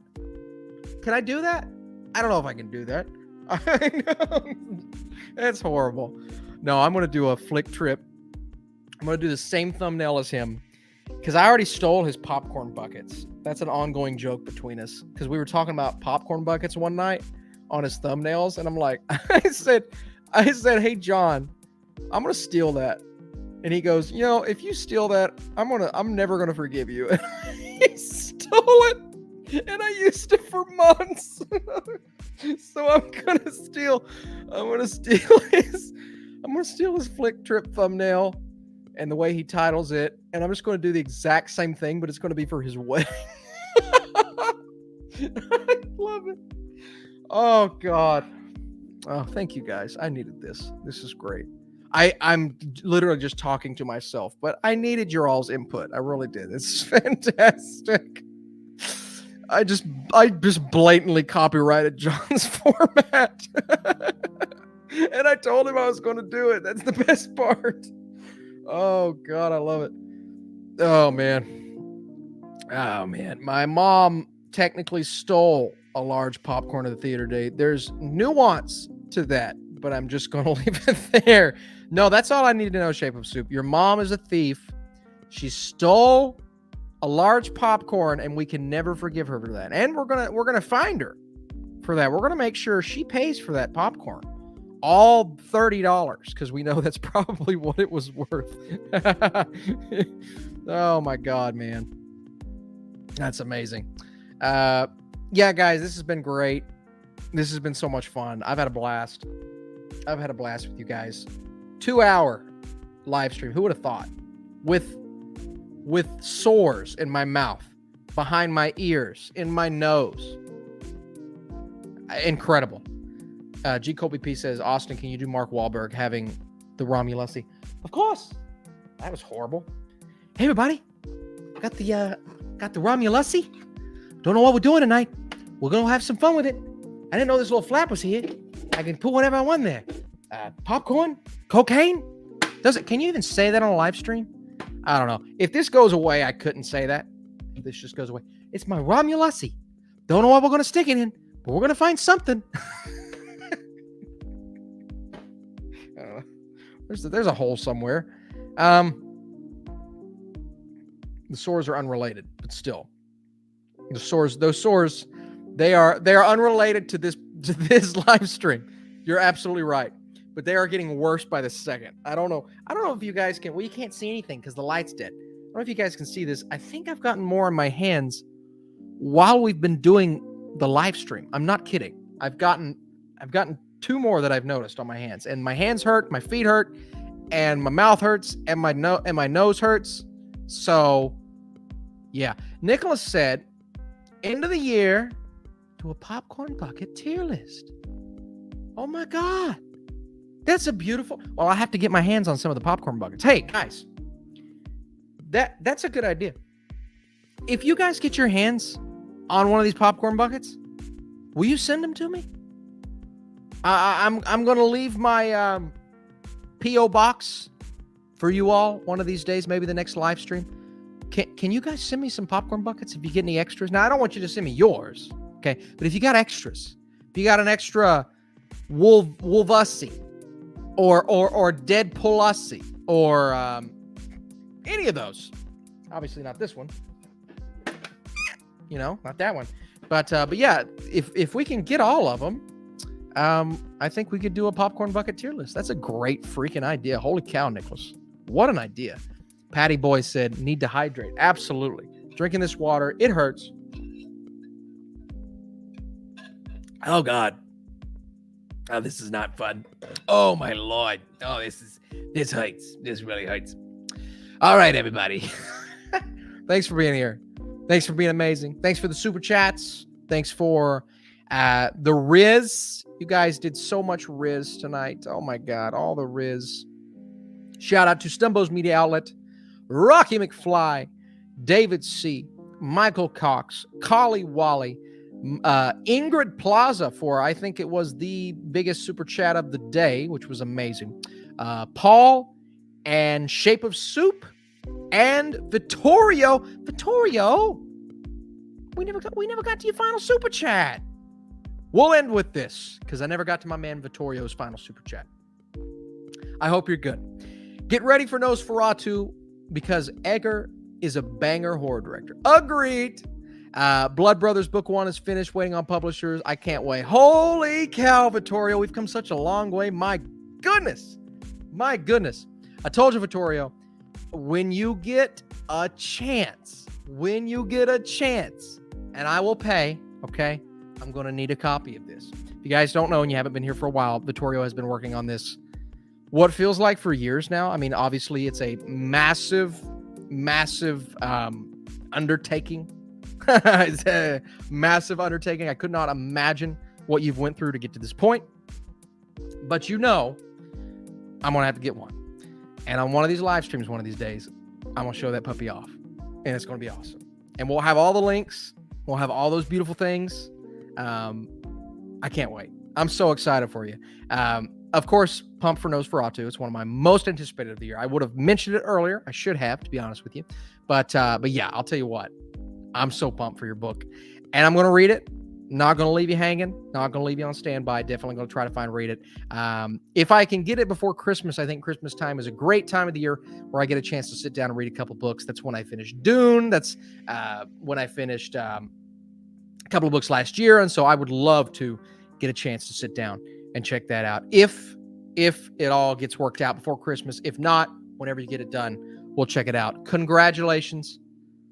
Can I do that? I don't know if I can do that. I know. That's horrible. No, I'm going to do a flick trip. I'm going to do the same thumbnail as him because I already stole his popcorn buckets. That's an ongoing joke between us because we were talking about popcorn buckets one night on his thumbnails. And I'm like, I said, hey, John, I'm going to steal that. And he goes, if you steal that, I'm never going to forgive you. And he stole it. And I used it for months. So I'm gonna steal his flick trip thumbnail and the way he titles it, and I'm just gonna do the exact same thing, but it's gonna be for his wedding. I love it. Oh God. Oh, thank you guys. I needed this. This is great. I'm literally just talking to myself, but I needed your all's input. I really did. It's fantastic. I just blatantly copyrighted John's format. And I told him I was going to do it. That's the best part. Oh, God, I love it. Oh, man. My mom technically stole a large popcorn at the theater date. There's nuance to that, but I'm just going to leave it there. No, that's all I need to know, Shape of Soup. Your mom is a thief. She stole a large popcorn, and we can never forgive her for that. And we're gonna find her for that. We're gonna make sure she pays for that popcorn, all $30, because we know that's probably what it was worth. Oh my God, man, that's amazing. Yeah, guys, this has been great. This has been so much fun. I've had a blast. With you guys. 2-hour live stream. Who would have thought? With sores in my mouth, behind my ears, in my nose. Incredible. G. Colby P says, Austin, can you do Mark Wahlberg having the Romulusi? Of course. That was horrible. Hey, everybody. Got the Romulusi. Don't know what we're doing tonight. We're going to have some fun with it. I didn't know this little flap was here. I can put whatever I want there. Popcorn? Cocaine? Can you even say that on a live stream? I don't know. If this goes away, I couldn't say that. if this just goes away. It's my Romulusy. Don't know what we're going to stick it in, but we're going to find something. There's a hole somewhere. The sores are unrelated, but still. Those sores, they are unrelated to this live stream. You're absolutely right. But they are getting worse by the second. I don't know if you guys can. Well, you can't see anything because the light's dead. I don't know if you guys can see this. I think I've gotten more on my hands while we've been doing the live stream. I'm not kidding. I've gotten 2 more that I've noticed on my hands, and my hands hurt, my feet hurt, and my mouth hurts, and my nose hurts. So, yeah. Nicholas said, end of the year, do a popcorn bucket tier list. Oh my God. That's a beautiful. Well, I have to get my hands on some of the popcorn buckets. Hey, guys, that's a good idea. If you guys get your hands on one of these popcorn buckets, will you send them to me? I'm going to leave my P.O. box for you all one of these days, maybe the next live stream. Can you guys send me some popcorn buckets if you get any extras? Now, I don't want you to send me yours, okay? But if you got extras, if you got an extra Wolvusy, or Deadpoolussy, or any of those. Obviously not this one. Not that one. But yeah, if we can get all of them, I think we could do a popcorn bucket tier list. That's a great freaking idea. Holy cow, Nicholas. What an idea. Patty Boy said, need to hydrate. Absolutely. Drinking this water, it hurts. Oh, God. Oh, this is not fun. Oh, my Lord. Oh, this hurts. This really hurts. All right, everybody. Thanks for being here. Thanks for being amazing. Thanks for the super chats. Thanks for the Riz. You guys did so much Riz tonight. Oh, my God. All the Riz. Shout out to Stumbo's Media Outlet, Rocky McFly, David C., Michael Cox, Collie Wally, Ingrid Plaza for, I think it was the biggest super chat of the day, which was amazing. Paul and Shape of Soup and Vittorio. We never got to your final super chat. We'll end with this because I never got to my man Vittorio's final super chat. I hope you're good. Get ready for Nosferatu because Egger is a banger horror director. Agreed. Blood Brothers Book 1 is finished, waiting on publishers. I can't wait. Holy cow, Vittorio. We've come such a long way. My goodness. I told you, Vittorio, when you get a chance, and I will pay, okay, I'm going to need a copy of this. If you guys don't know and you haven't been here for a while, Vittorio has been working on this what feels like for years now. I mean, obviously, it's a massive undertaking. It's a massive undertaking. I could not imagine what you've went through to get to this point. But I'm going to have to get one. And on one of these live streams one of these days, I'm going to show that puppy off. And it's going to be awesome. And we'll have all the links. We'll have all those beautiful things. I can't wait. I'm so excited for you. Of course, pumped for Nosferatu. It's one of my most anticipated of the year. I would have mentioned it earlier. I should have, to be honest with you. But yeah, I'll tell you what. I'm so pumped for your book. And I'm going to read it. Not going to leave you hanging. Not going to leave you on standby. Definitely going to try to read it. If I can get it before Christmas, I think Christmas time is a great time of the year where I get a chance to sit down and read a couple books. That's when I finished Dune. That's when I finished a couple of books last year. And so I would love to get a chance to sit down and check that out. If it all gets worked out before Christmas. If not, whenever you get it done, we'll check it out. Congratulations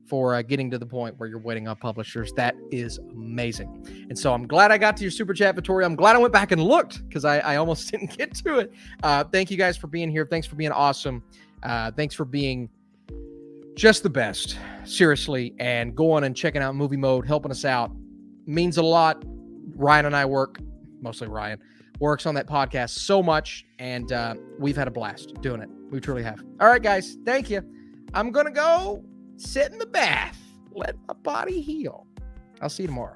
for getting to the point where you're waiting on publishers. That is amazing. And so I'm glad I got to your super chat, Vittorio. I'm glad I went back and looked because I almost didn't get to it. Thank you guys for being here. Thanks for being awesome. Thanks for being just the best. Seriously. And going and checking out Movie Mode, helping us out. Means a lot. Ryan and I mostly Ryan, works on that podcast so much. And we've had a blast doing it. We truly have. All right, guys. Thank you. I'm going to go sit in the bath. Let my body heal. I'll see you tomorrow.